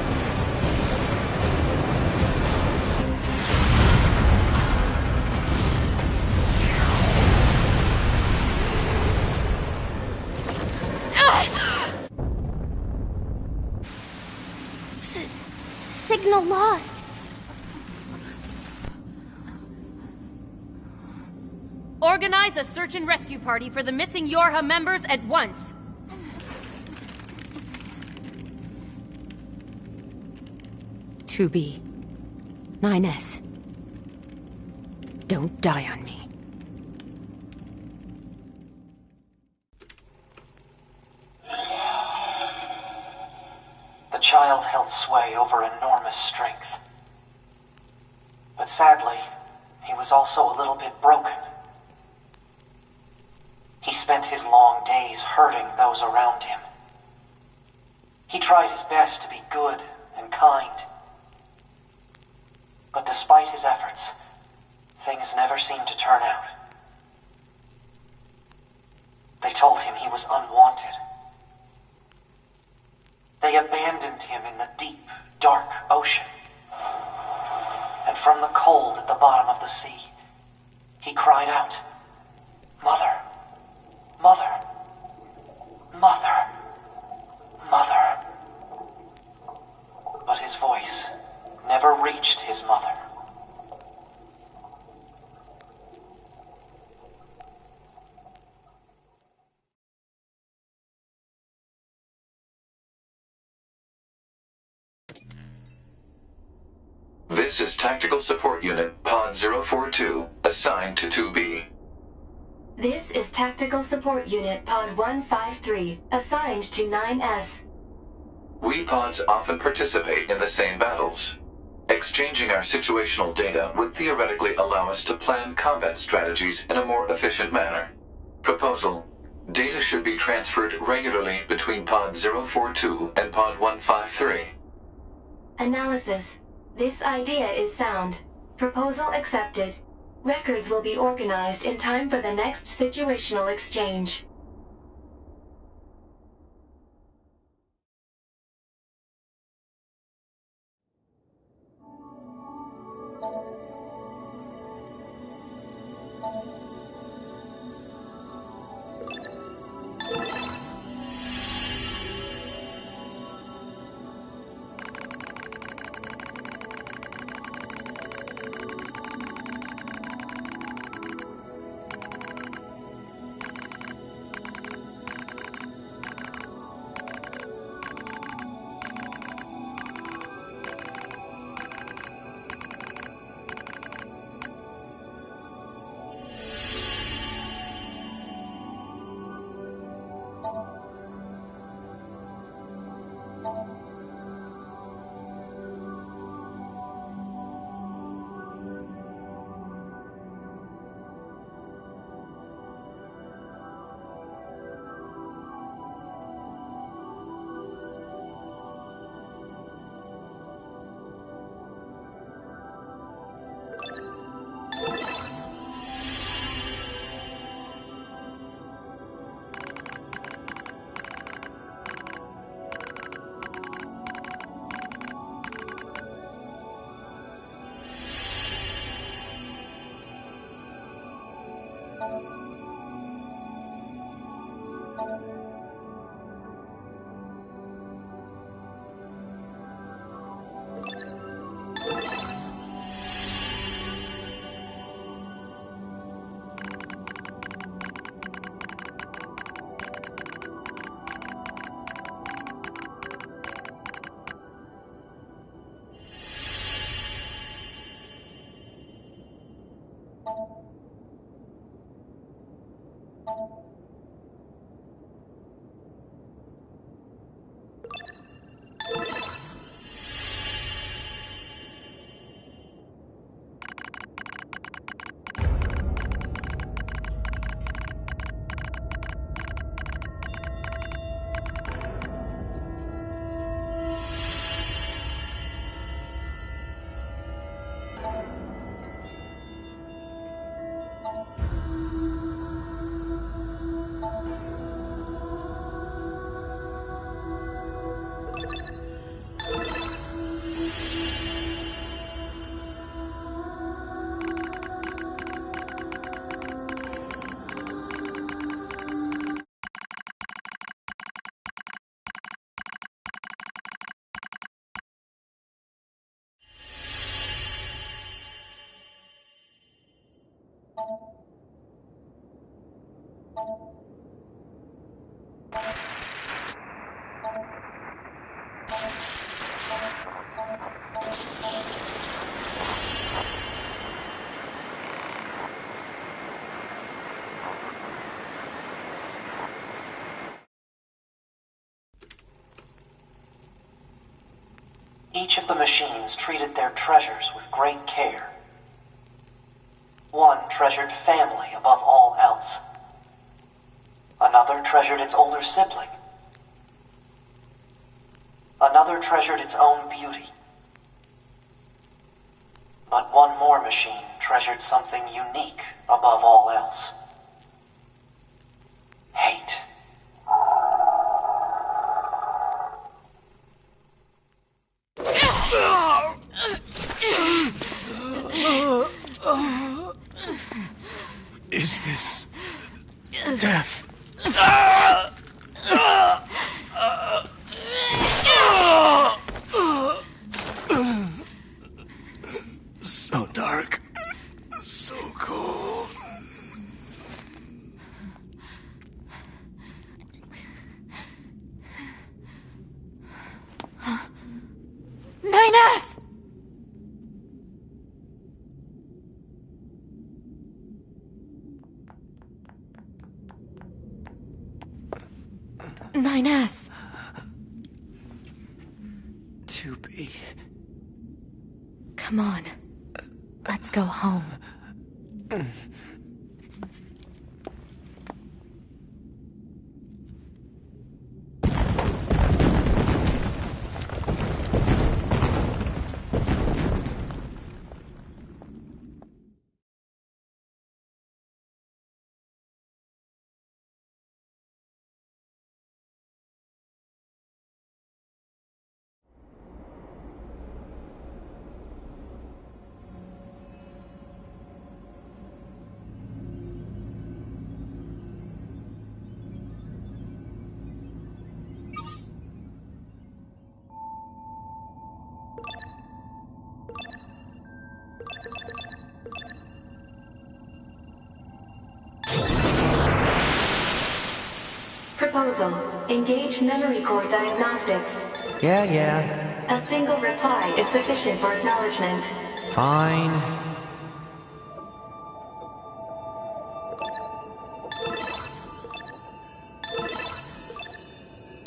Signal lost. Organize a search and rescue party for the missing Yorha members at once. To be 9S. Don't die on me. The child held sway over enormous strength. But sadly, he was also a little bit broken. He spent his long days hurting those around him. He tried his best to be good and kind. But despite his efforts, things never seemed to turn out. They told him he was unwanted. They abandoned him in the deep, dark ocean. And from the cold at the bottom of the sea, he cried out, "Mother, Mother, Mother, Mother." But his voice never reached his mother. This is Tactical Support Unit Pod 042, assigned to 2B. This is Tactical Support Unit Pod 153, assigned to 9S. We pods often participate in the same battles. Exchanging our situational data would theoretically allow us to plan combat strategies in a more efficient manner. Proposal: data should be transferred regularly between Pod 042 and Pod 153. Analysis. This idea is sound. Proposal accepted. Records will be organized in time for the next situational exchange. Each of the machines treated their treasures with great care. One treasured family above all else. Another treasured its older sibling. Another treasured its own beauty. But one more machine treasured something unique above all else. Hate. Is this death? So dark, so cold. Nines! Nines. 2B. Come on. Let's go home. Proposal. Engage memory core diagnostics. Yeah. A single reply is sufficient for acknowledgement. Fine.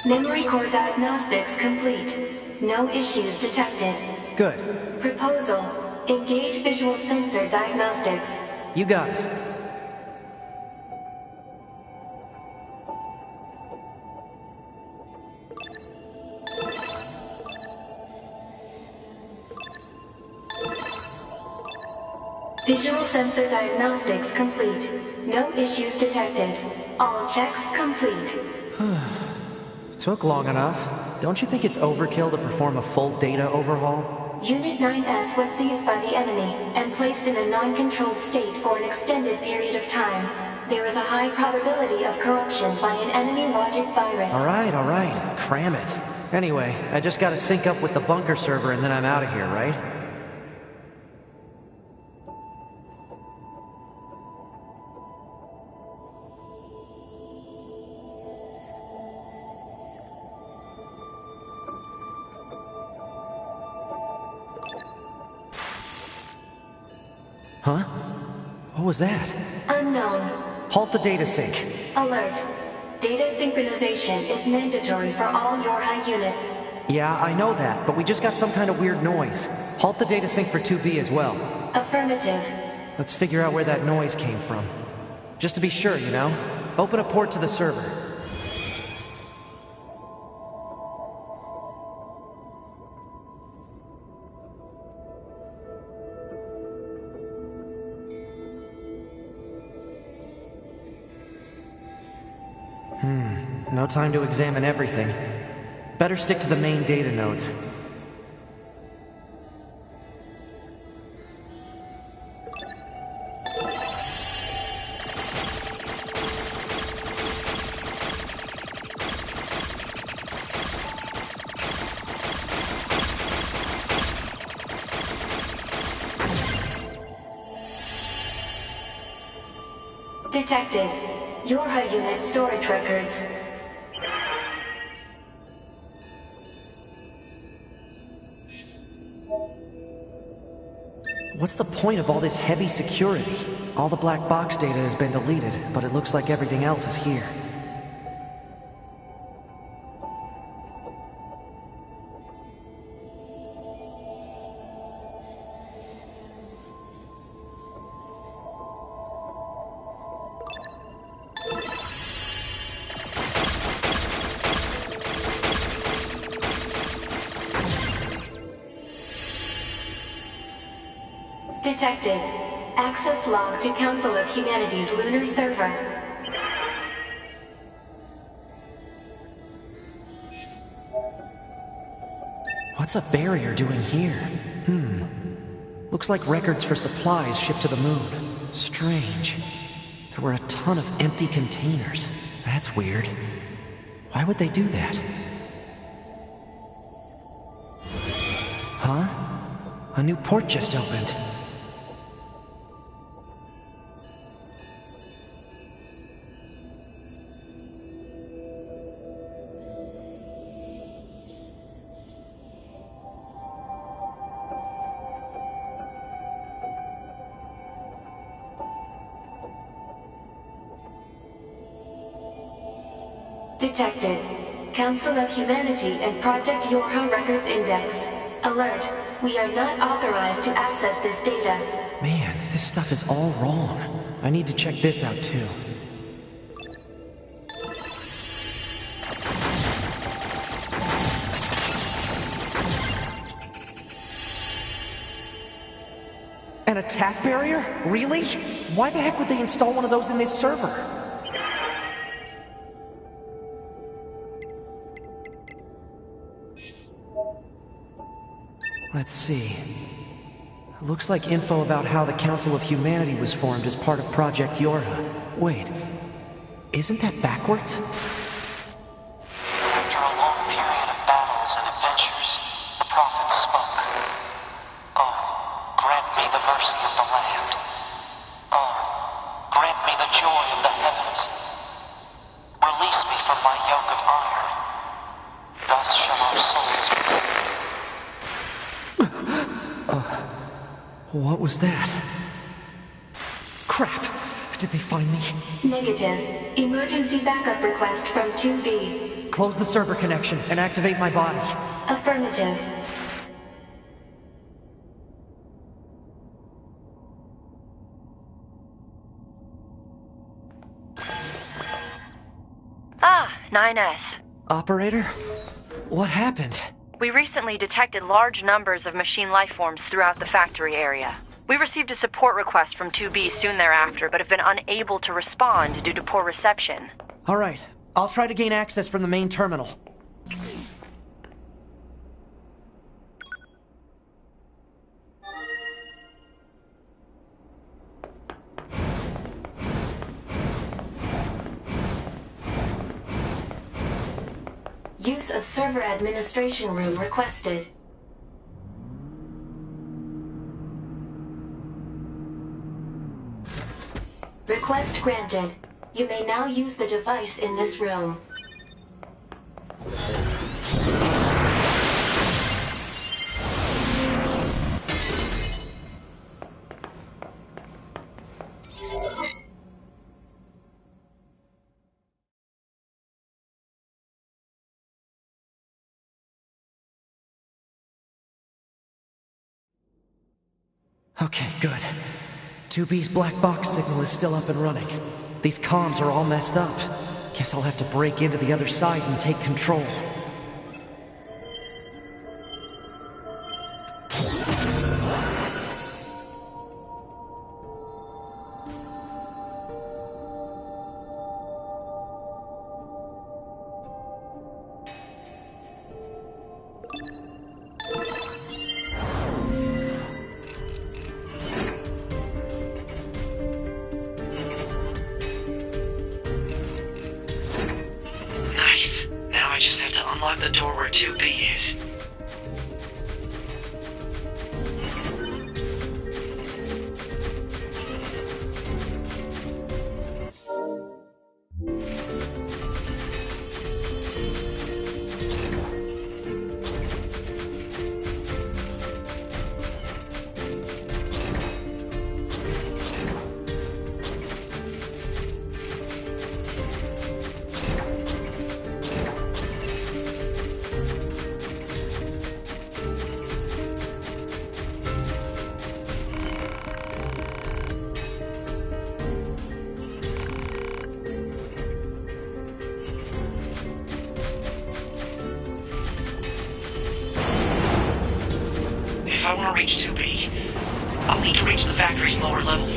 Memory core diagnostics complete. No issues detected. Good. Proposal. Engage visual sensor diagnostics. You got it. Visual sensor diagnostics complete. No issues detected. All checks complete. Took long enough. Don't you think it's overkill to perform a full data overhaul? Unit 9S was seized by the enemy and placed in a non-controlled state for an extended period of time. There is a high probability of corruption by an enemy logic virus. All right. Cram it. Anyway, I just gotta sync up with the bunker server and then I'm out of here, right? Huh? What was that? Unknown. Halt the data sync. Alert. Data synchronization is mandatory for all Yorha units. Yeah, I know that, but we just got some kind of weird noise. Halt the data sync for 2B as well. Affirmative. Let's figure out where that noise came from. Just to be sure, you know? Open a port to the server. No time to examine everything. Better stick to the main data nodes. Detected. Yorha unit storage records. What's the point of all this heavy security? All the black box data has been deleted, but it looks like everything else is here. Detected. Access log to Council of Humanity's lunar server. What's a barrier doing here? Looks like records for supplies shipped to the moon. Strange. There were a ton of empty containers. That's weird. Why would they do that? Huh? A new port just opened. Detected. Council of Humanity and Project Yorha Records Index. Alert. We are not authorized to access this data. Man, this stuff is all wrong. I need to check this out too. An attack barrier? Really? Why the heck would they install one of those in this server? Let's see. Looks like info about how the Council of Humanity was formed as part of Project Yorha. Wait, isn't that backwards? After a long period of battles and adventures, the prophet spoke. Oh, grant me the mercy of the land. Oh, grant me the joy of the heavens. Release me from my What was that? Crap! Did they find me? Negative. Emergency backup request from 2B. Close the server connection and activate my body. Affirmative. Ah, 9S. Operator? What happened? We recently detected large numbers of machine lifeforms throughout the factory area. We received a support request from 2B soon thereafter, but have been unable to respond due to poor reception. All right. I'll try to gain access from the main terminal. Use of server administration room requested. Request granted. You may now use the device in this room. Okay, good. 2B's black box signal is still up and running. These comms are all messed up. Guess I'll have to break into the other side and take control. Nice. Now I just have to unlock the door where 2B is. If I want to reach 2B, I'll need to reach the factory's lower level.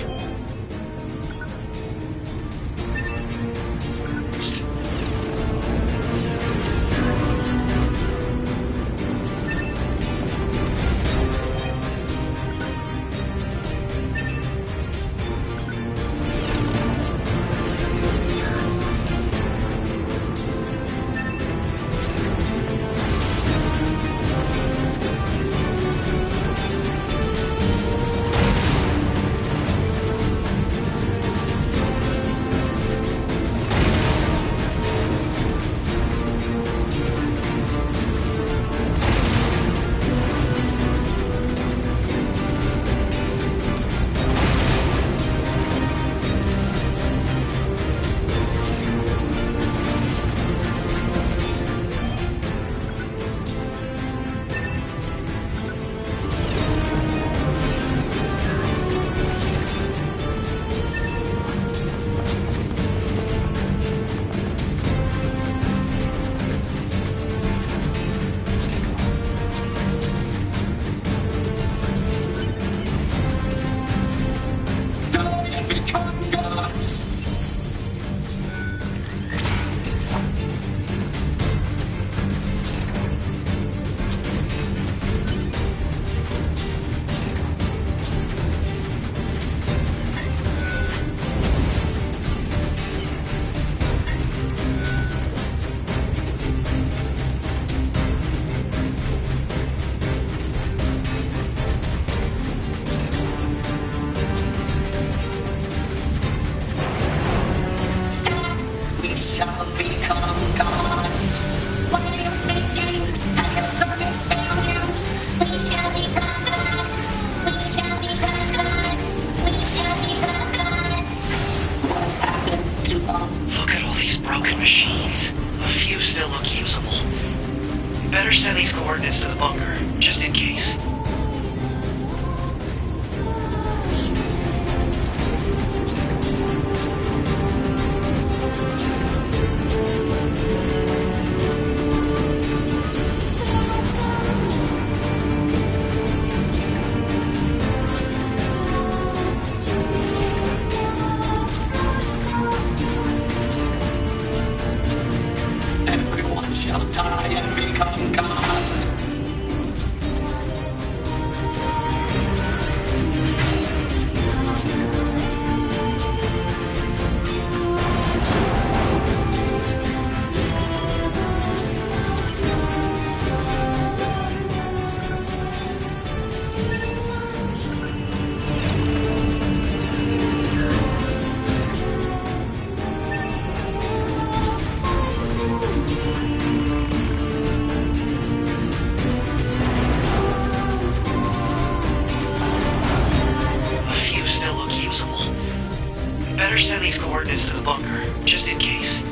broken machines. A few still look usable. Better send these coordinates to the bunker, just in case. Everyone shall die and become gods. A few still look usable. Better send these coordinates to the bunker, just in case.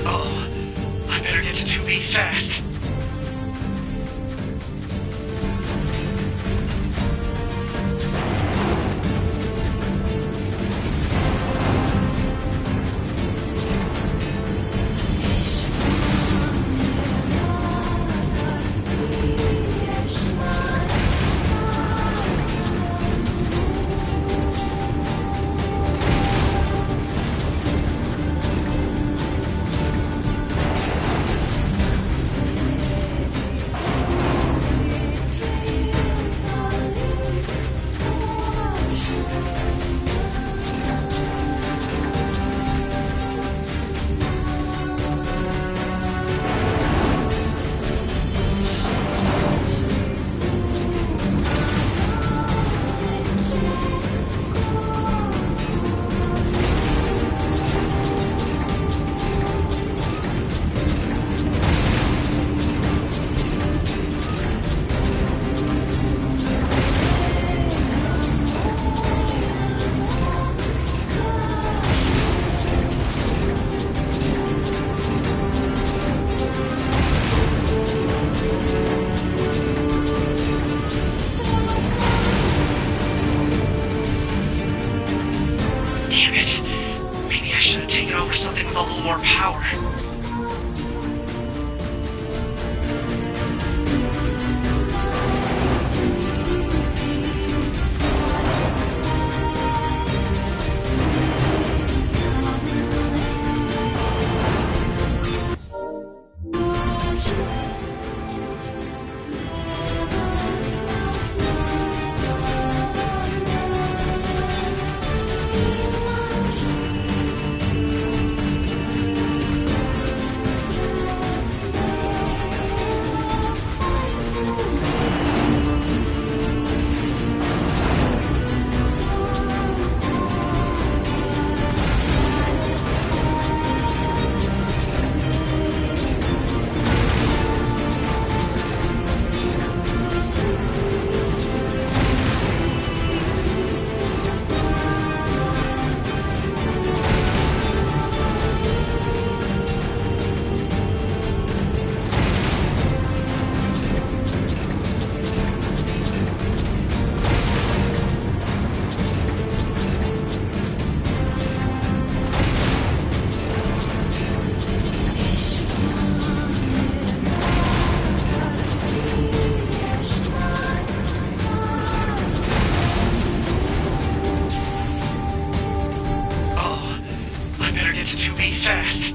Oh, I better get to 2B fast. Damn it. Maybe I should have taken over something with a little more power. fast.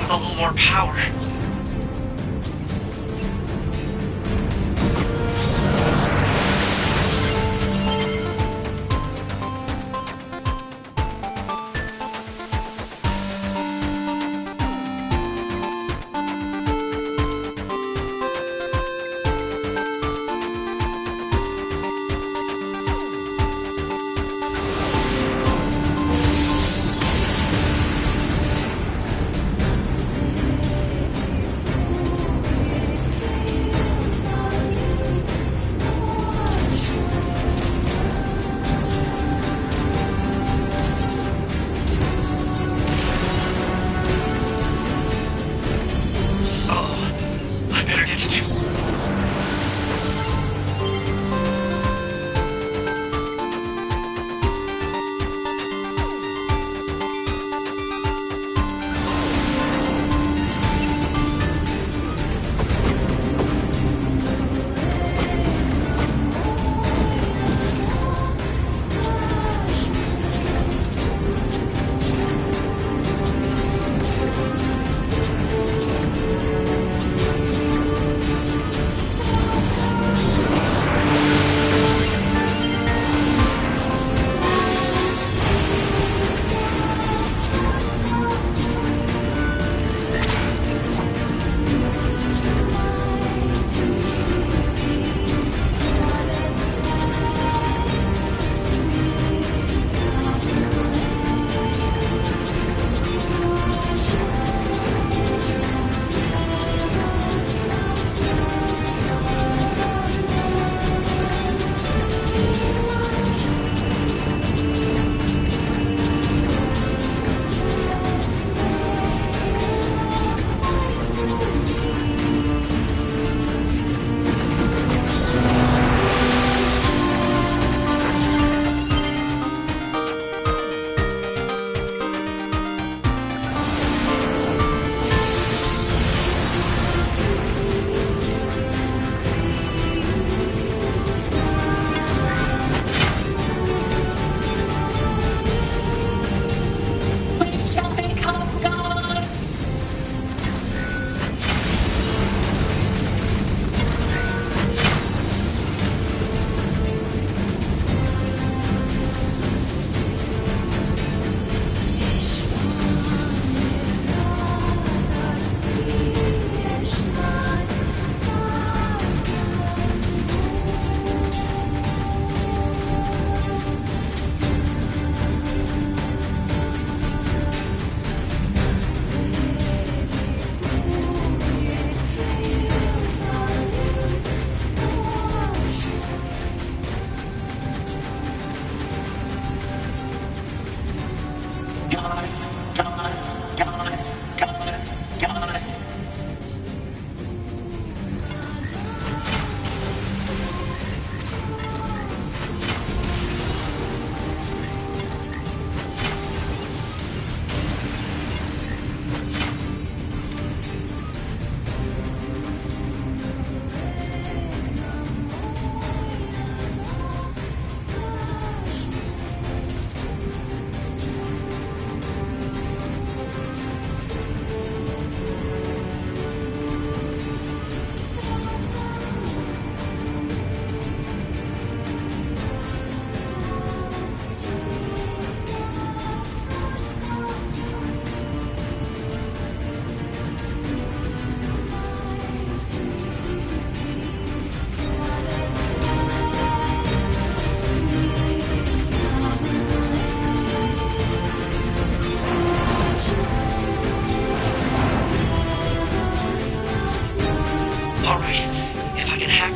with a little more power.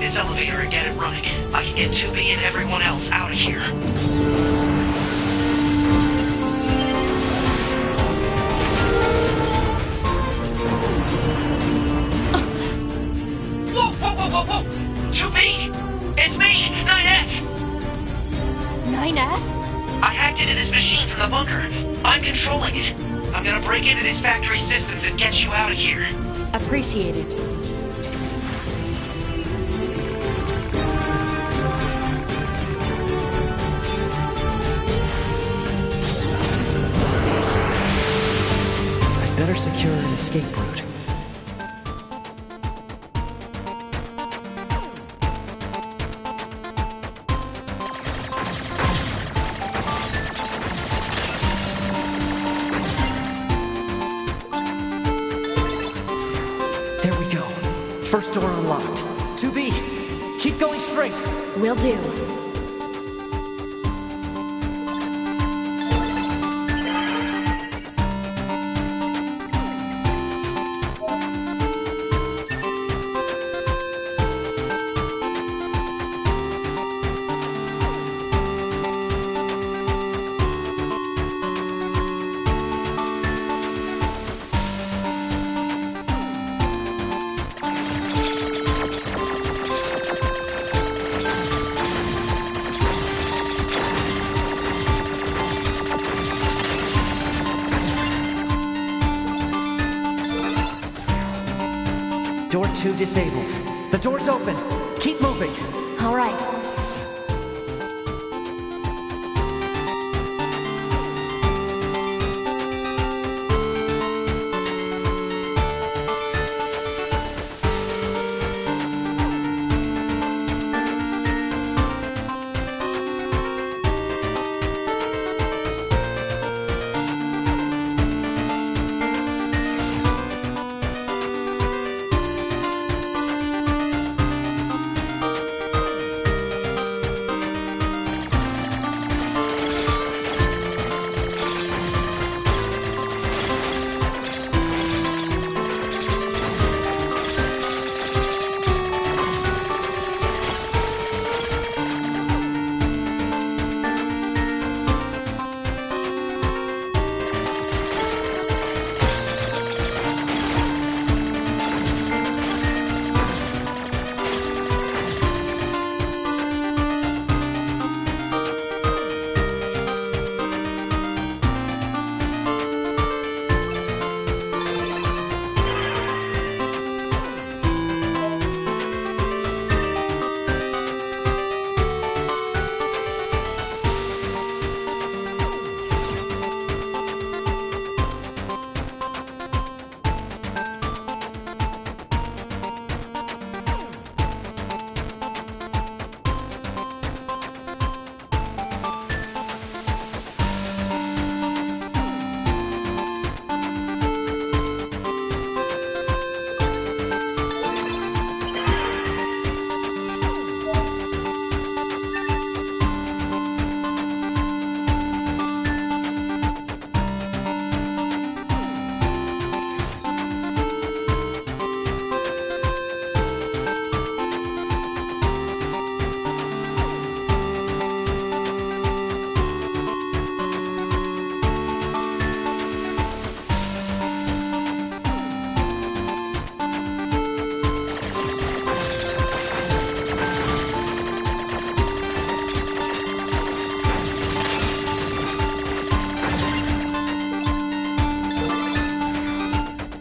this elevator and get it running. I can get 2B and everyone else out of here. Whoa, whoa, whoa, whoa, whoa! 2B! It's me, 9S! 9S? I hacked into this machine from the bunker. I'm controlling it. I'm gonna break into this factory systems and get you out of here. Appreciate it. Better better secure an escape route. There we go. First door unlocked. 2B, keep going straight. Will do. Door 2 disabled. The door's open. Keep moving. All right.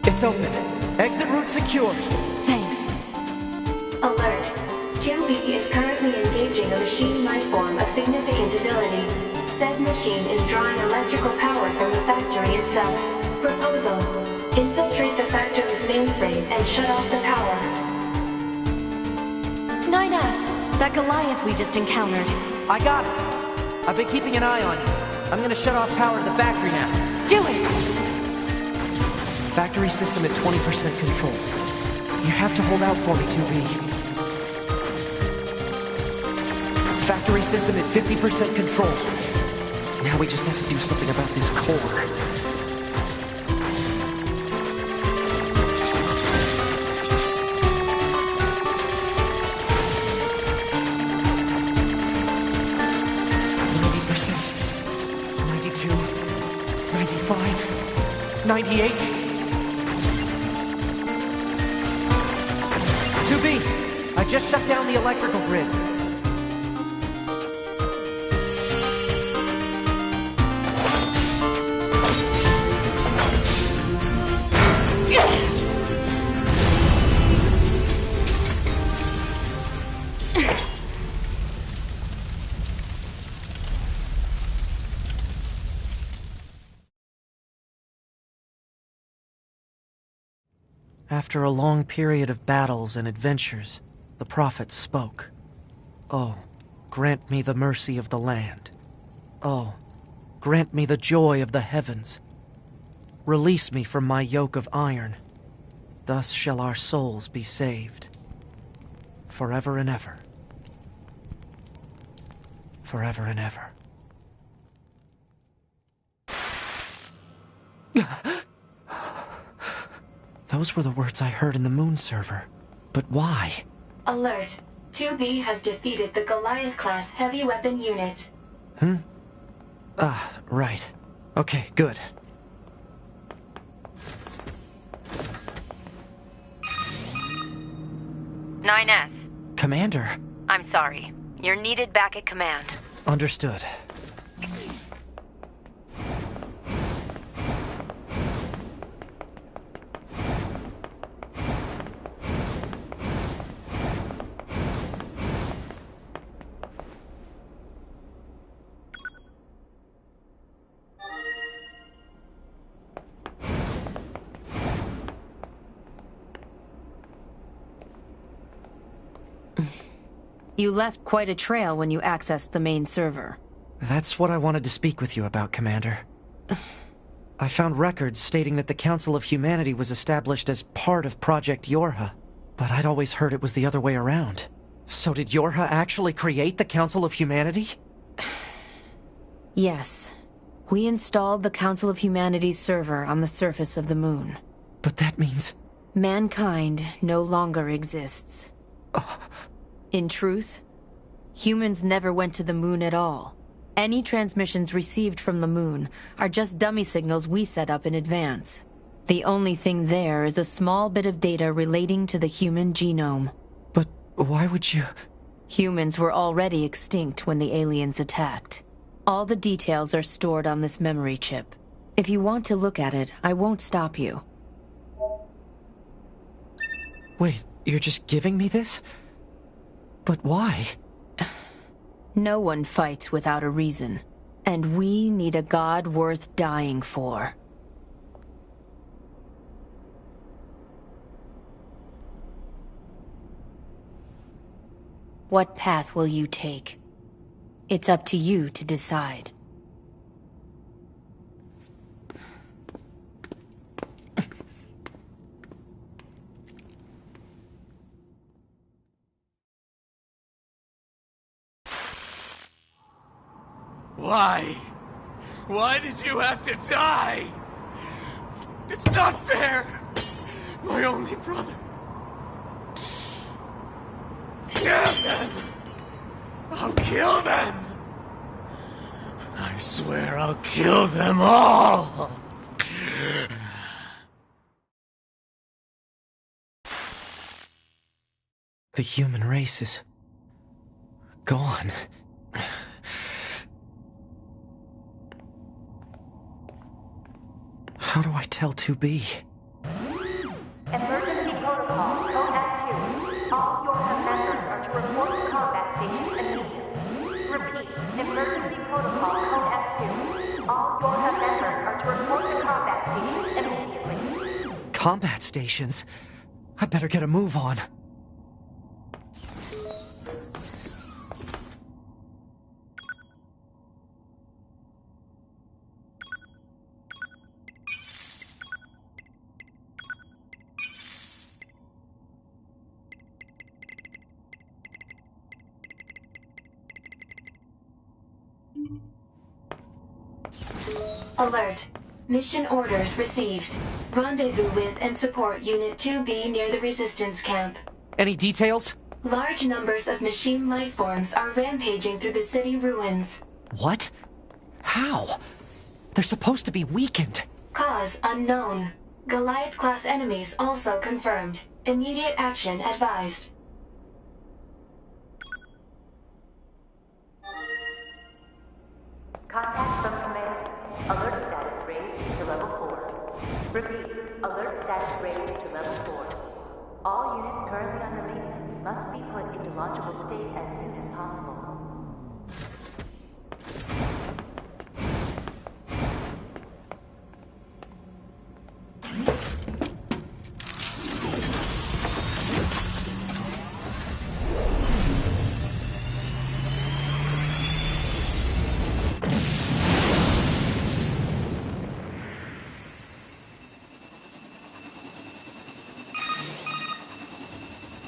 It's open. Exit route secure. Thanks. Alert. 2B is currently engaging a machine life form of significant ability. Said machine is drawing electrical power from the factory itself. Proposal. Infiltrate the factory's mainframe and shut off the power. 9S, that Goliath we just encountered. I got it. I've been keeping an eye on you. I'm gonna shut off power to the factory now. Do it! Factory system at 20% control. You have to hold out for me, 2B. Factory system at 50% control. Now we just have to do something about this core. %, 92, 95, 98. 2B, I just shut down the electrical grid. After a long period of battles and adventures, the prophet spoke. Oh, grant me the mercy of the land. Oh, grant me the joy of the heavens. Release me from my yoke of iron. Thus shall our souls be saved. Forever and ever. Forever and ever. Those were the words I heard in the moon server. But why? Alert. 2B has defeated the Goliath-class heavy weapon unit. Right. Okay, good. 9S. Commander. I'm sorry. You're needed back at command. Understood. You left quite a trail when you accessed the main server. That's what I wanted to speak with you about, Commander. I found records stating that the Council of Humanity was established as part of Project Yorha, but I'd always heard it was the other way around. So did Yorha actually create the Council of Humanity? Yes. We installed the Council of Humanity's server on the surface of the moon. But that means... mankind no longer exists. In truth, humans never went to the moon at all. Any transmissions received from the moon are just dummy signals we set up in advance. The only thing there is a small bit of data relating to the human genome. But why would you... Humans were already extinct when the aliens attacked. All the details are stored on this memory chip. If you want to look at it, I won't stop you. Wait, you're just giving me this? But why? No one fights without a reason. And we need a god worth dying for. What path will you take? It's up to you to decide. Why? Why did you have to die? It's not fair! My only brother. Damn them! I'll kill them! I swear I'll kill them all! The human race is... gone. How do I tell 2B? Emergency protocol, code F2. All Yorha members are to report to combat stations immediately. Repeat, emergency protocol, code F2. All Yorha members are to report to combat stations immediately. Combat stations? I better get a move on. Alert. Mission orders received. Rendezvous with and support Unit 2B near the Resistance Camp. Any details? Large numbers of machine life forms are rampaging through the city ruins. What? How? They're supposed to be weakened. Cause unknown. Goliath-class enemies also confirmed. Immediate action advised. Contact from command. Alert status raised to level 4. Repeat, alert status raised to level 4. All units currently under maintenance must be put into launchable state as soon as possible.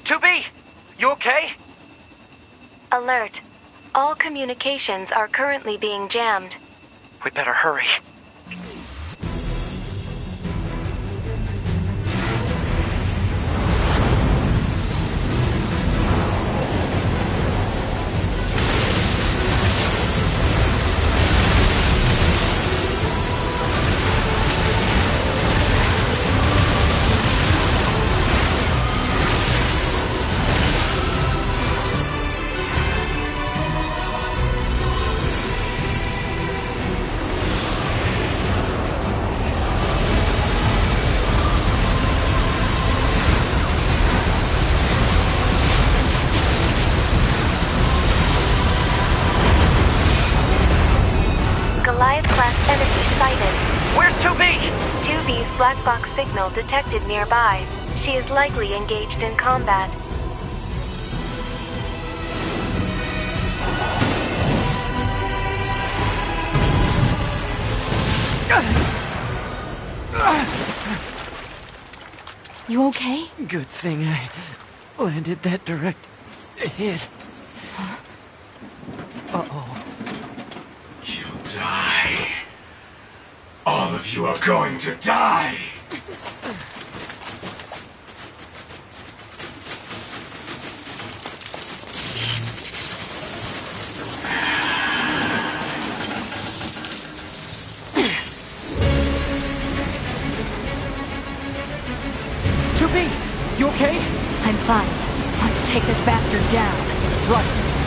2B! You okay? Alert. All communications are currently being jammed. We better hurry. Goliath-class enemy sighted. Where's 2B? 2B's black box signal detected nearby. She is likely engaged in combat. You okay? Good thing I landed that direct hit. Uh-oh. You'll die. All of you are going to die. You okay? I'm fine. Let's take this bastard down. Right.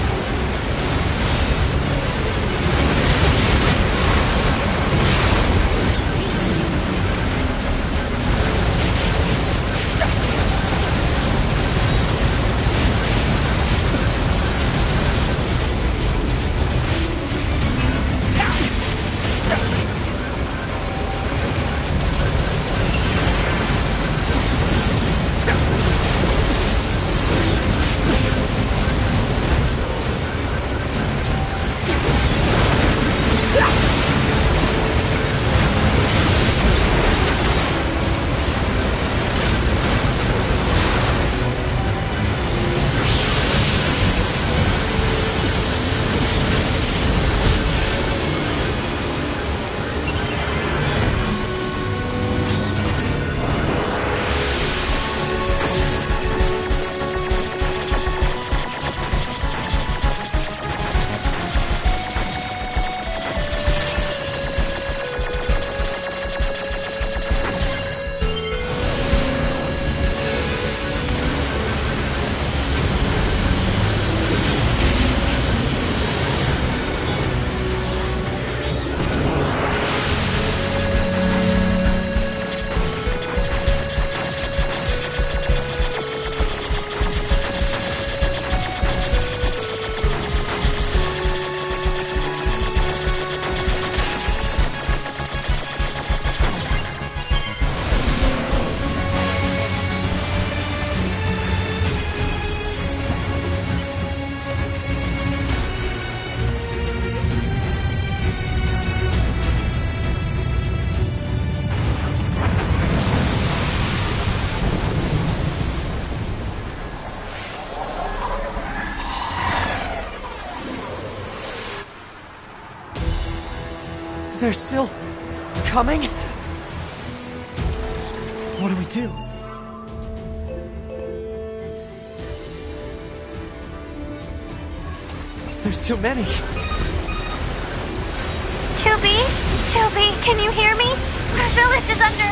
They're still coming? What do we do? There's too many. 2B? 2B, can you hear me? Our village is under...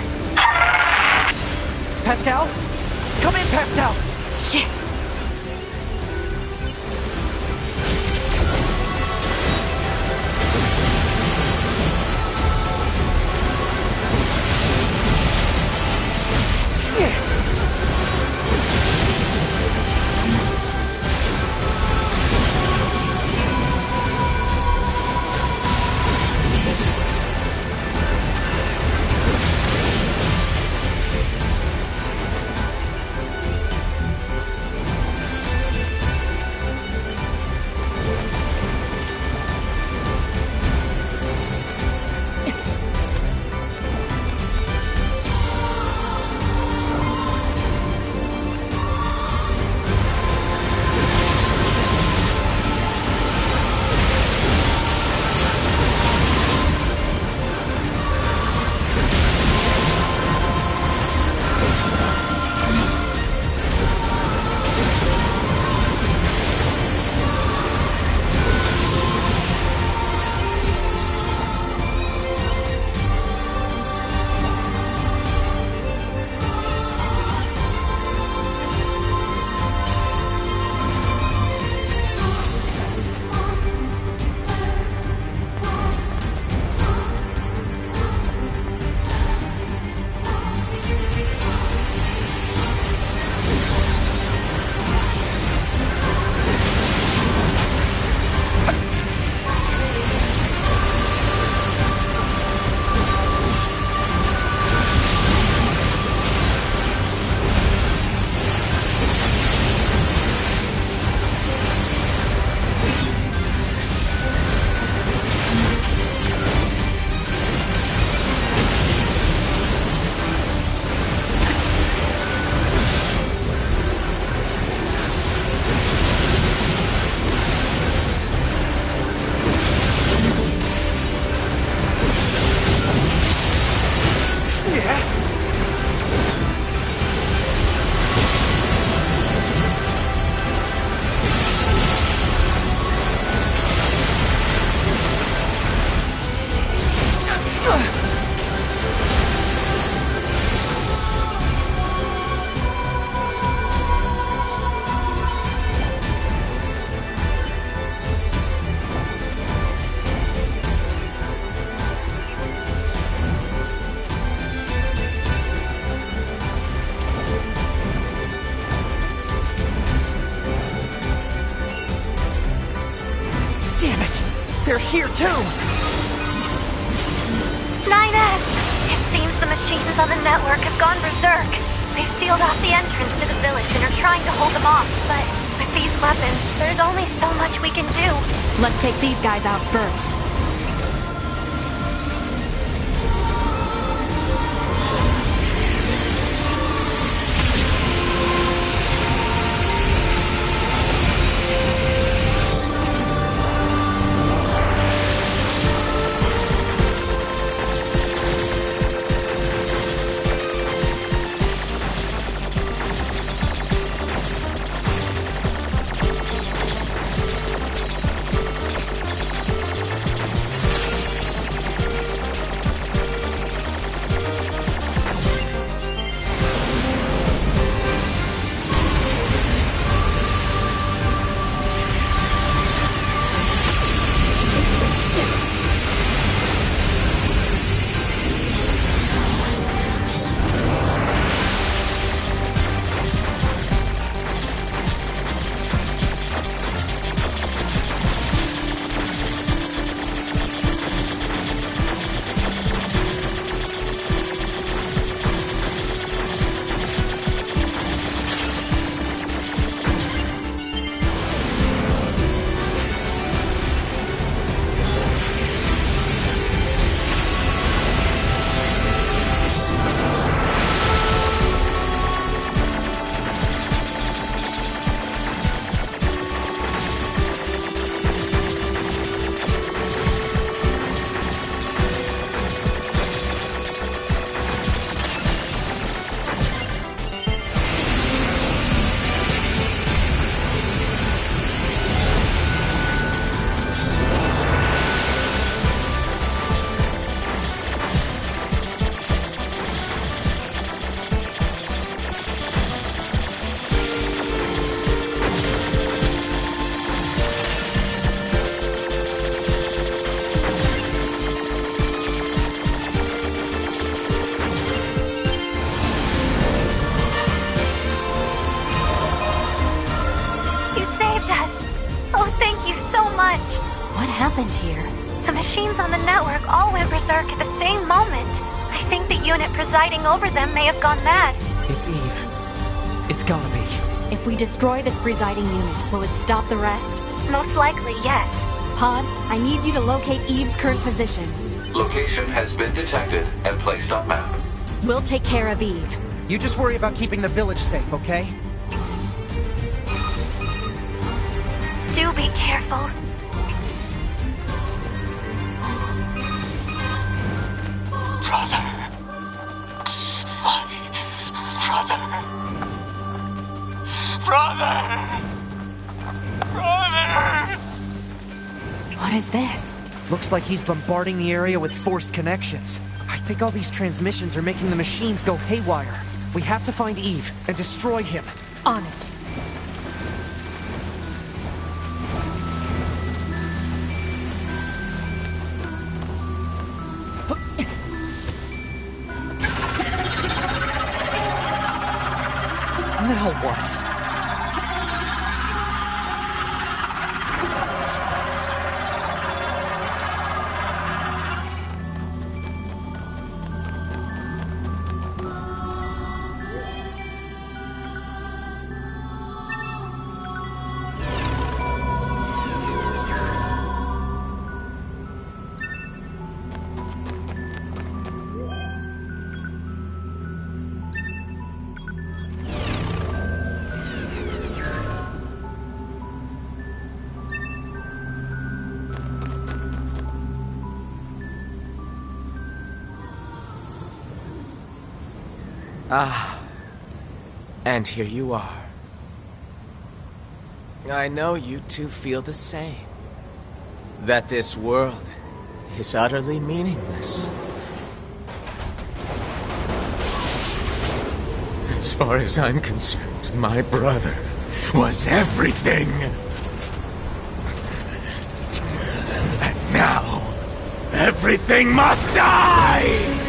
Pascal? Come in, Pascal! Shit! here too! 9S! It seems the machines on the network have gone berserk. They've sealed off the entrance to the village and are trying to hold them off, but with these weapons, there's only so much we can do. Let's take these guys out first. happened here? The machines on the network all went berserk at the same moment. I think the unit presiding over them may have gone mad. It's Eve. It's gotta be. If we destroy this presiding unit, will it stop the rest? Most likely, yes. Pod, I need you to locate Eve's current position. Location has been detected and placed on map. We'll take care of Eve. You just worry about keeping the village safe, okay? Do be careful. Brother. Brother! What is this? Looks like he's bombarding the area with forced connections. I think all these transmissions are making the machines go haywire. We have to find Eve and destroy him. On it. Now what? Ah, and here you are. I know you two feel the same. That this world is utterly meaningless. As far as I'm concerned, my brother was everything. And now, everything must die!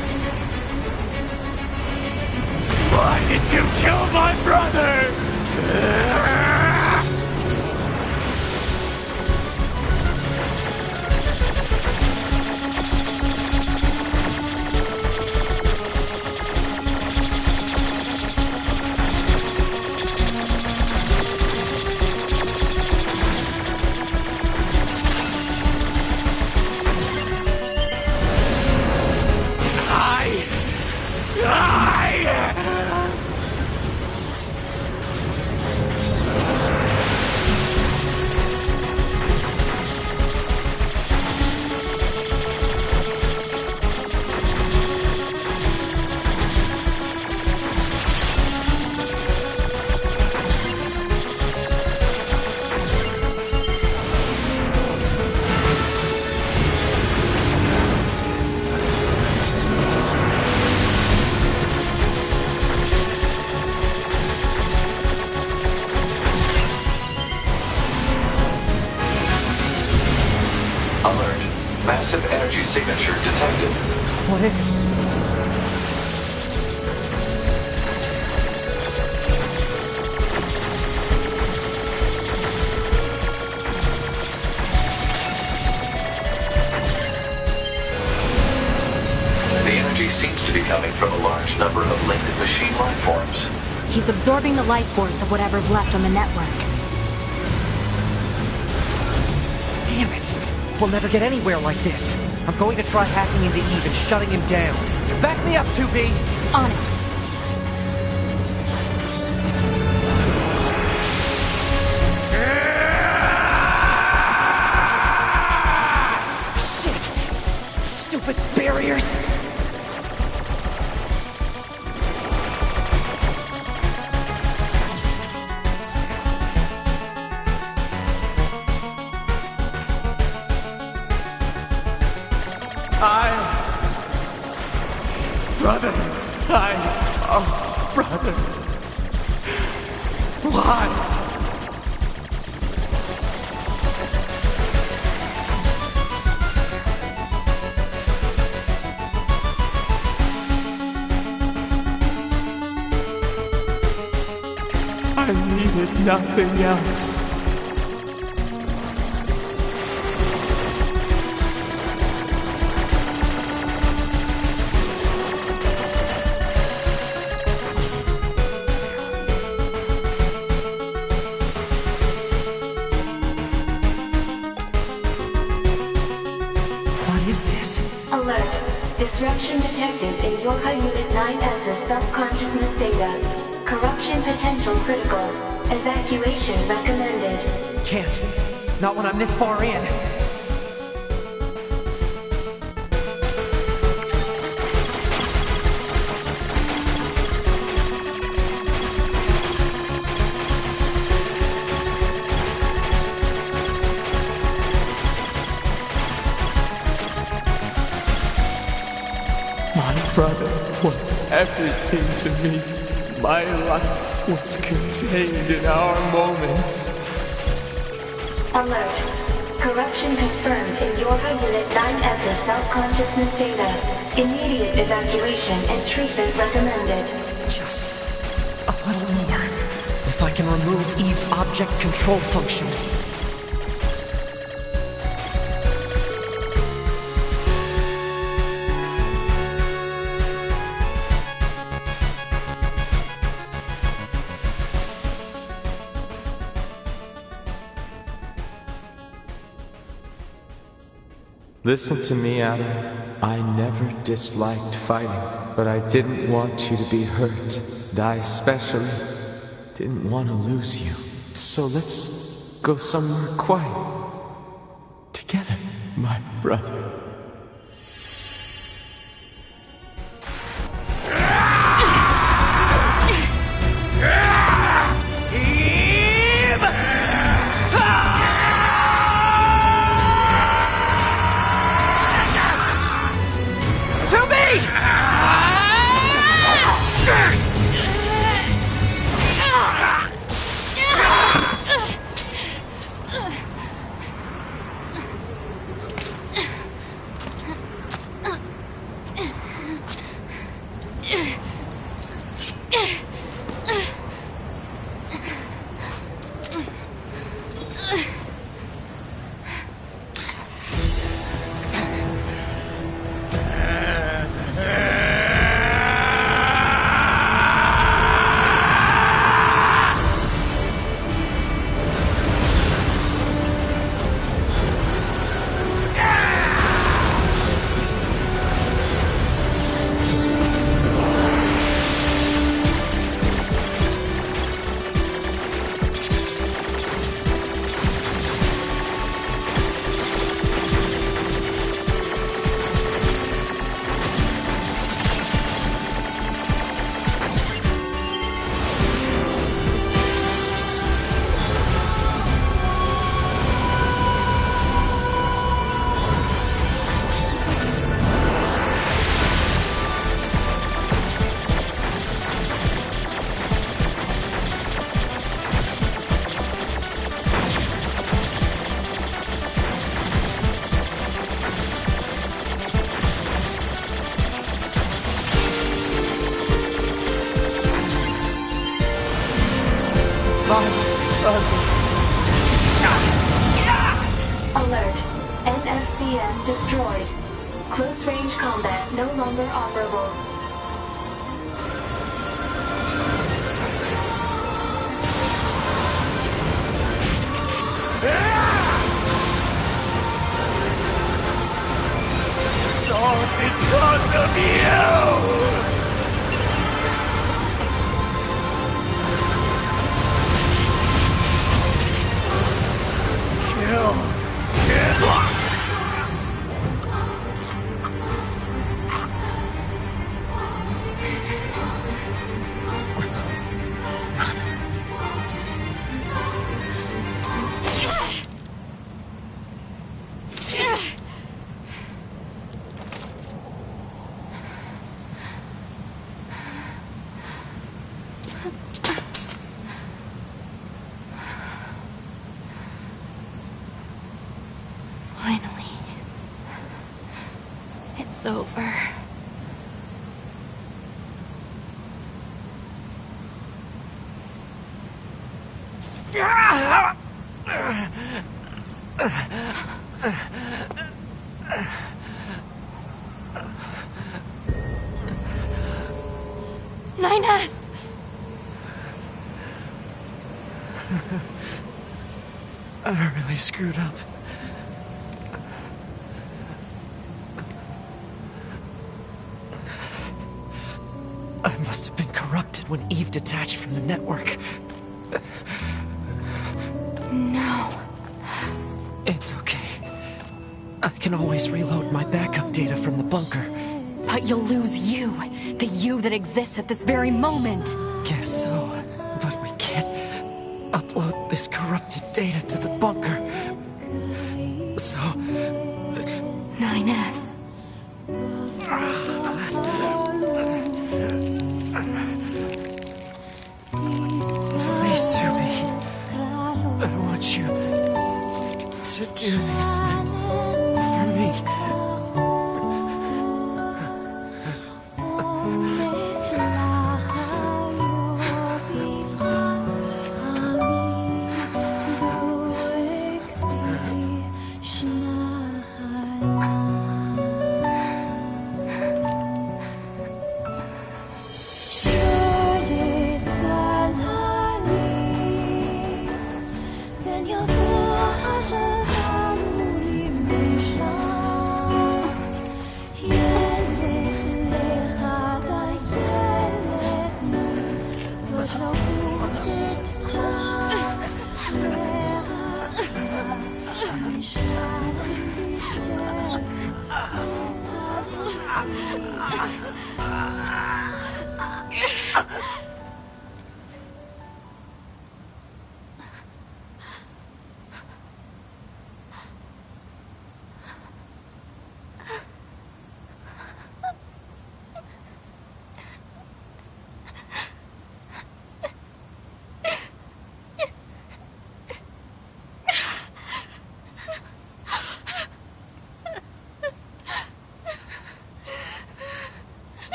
Why did you kill my brother? signature detected. What is it? The energy seems to be coming from a large number of linked machine life forms. He's absorbing the life force of whatever's left on the network. Damn it! We'll never get anywhere like this. I'm going to try hacking into Eve and shutting him down. Back me up, 2B! On it. Shit! Stupid barriers! Brother, brother. Why? I needed nothing else. Alert. Disruption detected in Yorha Unit 9S's self-consciousness data. Corruption potential critical. Evacuation recommended. Can't. Not when I'm this far in. My brother was everything to me. My life was contained in our moments. Alert. Corruption confirmed in Yorha Unit 9S's self-consciousness data. Immediate evacuation and treatment recommended. Just a little more. If I can remove Eve's object control function. Listen to me, Adam. I never disliked fighting, but I didn't want you to be hurt. And I especially didn't want to lose you. So let's go somewhere quiet. Together, my brother. Alert. NFCS destroyed. Close-range combat no longer operable. It's all because of you! Finally. It's over. Nines! I really screwed up. I must have been corrupted when Eve detached from the network. No. It's okay. I can always reload my backup data from the bunker. But you'll lose you. The you that exists at this very moment. Guess so. But we can't upload this corrupted data to the bunker. So... 9S. Please, Tubi. I want you to do this for me.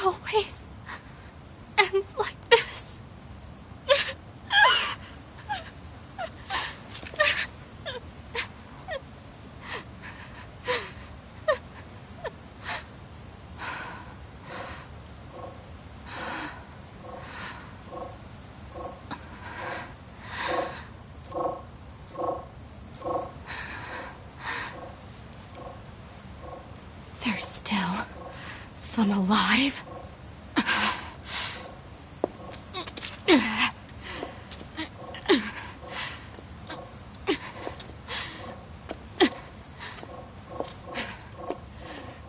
Always ends like this. There's still some alive.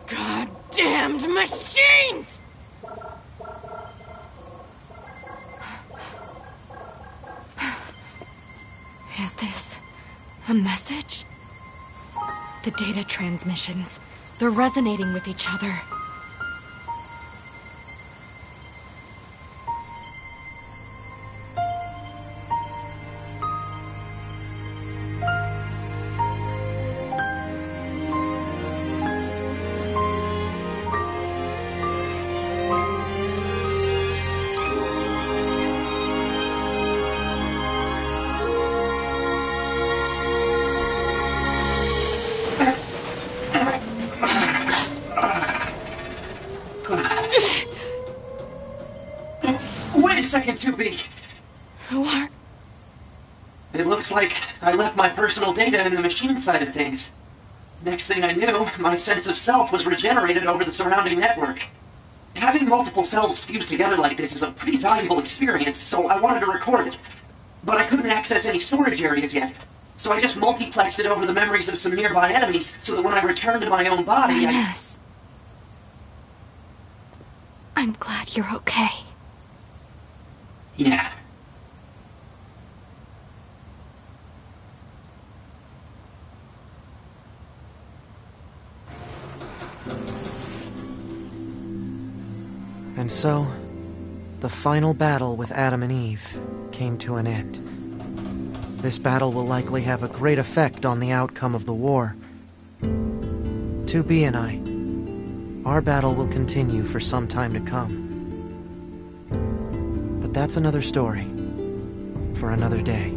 Goddamned machines! Is this a message? The data transmissions, they're resonating with each other. Second 2B. Who are... It looks like I left my personal data in the machine side of things. Next thing I knew, my sense of self was regenerated over the surrounding network. Having multiple selves fused together like this is a pretty valuable experience, so I wanted to record it. But I couldn't access any storage areas yet, so I just multiplexed it over the memories of some nearby enemies so that when I returned to my own body, Ines. I'm glad you're okay. Yeah. And so, the final battle with Adam and Eve came to an end. This battle will likely have a great effect on the outcome of the war. 2B and I, our battle will continue for some time to come. But that's another story, for another day.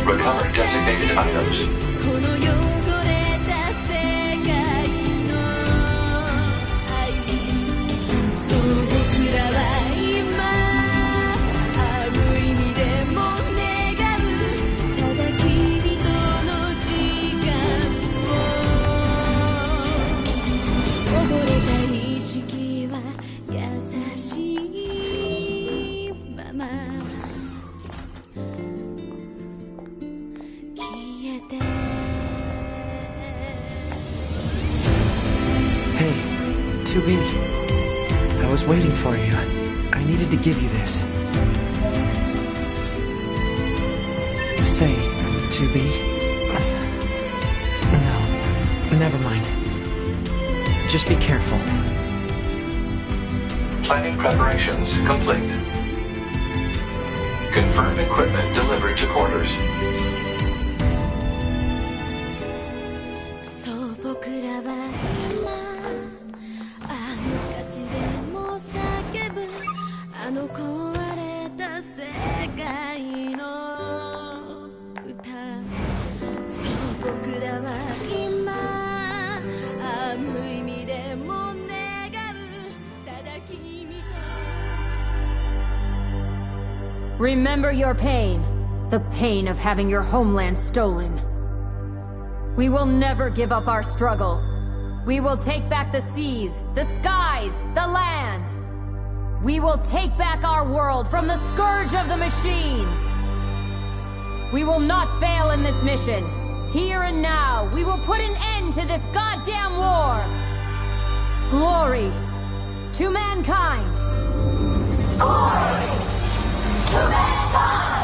Recover designated items. I was waiting for you. I needed to give you this. Say, 2B. No, never mind. Just be careful. Planning preparations complete. Confirm equipment delivered to quarters. そう僕らは今あの価値でも Remember your pain. The pain of having your homeland stolen. We will never give up our struggle. We will take back the seas, the skies, the land. We will take back our world from the scourge of the machines. We will not fail in this mission. Here and now, we will put an end to this goddamn war. Glory to mankind. Glory to mankind.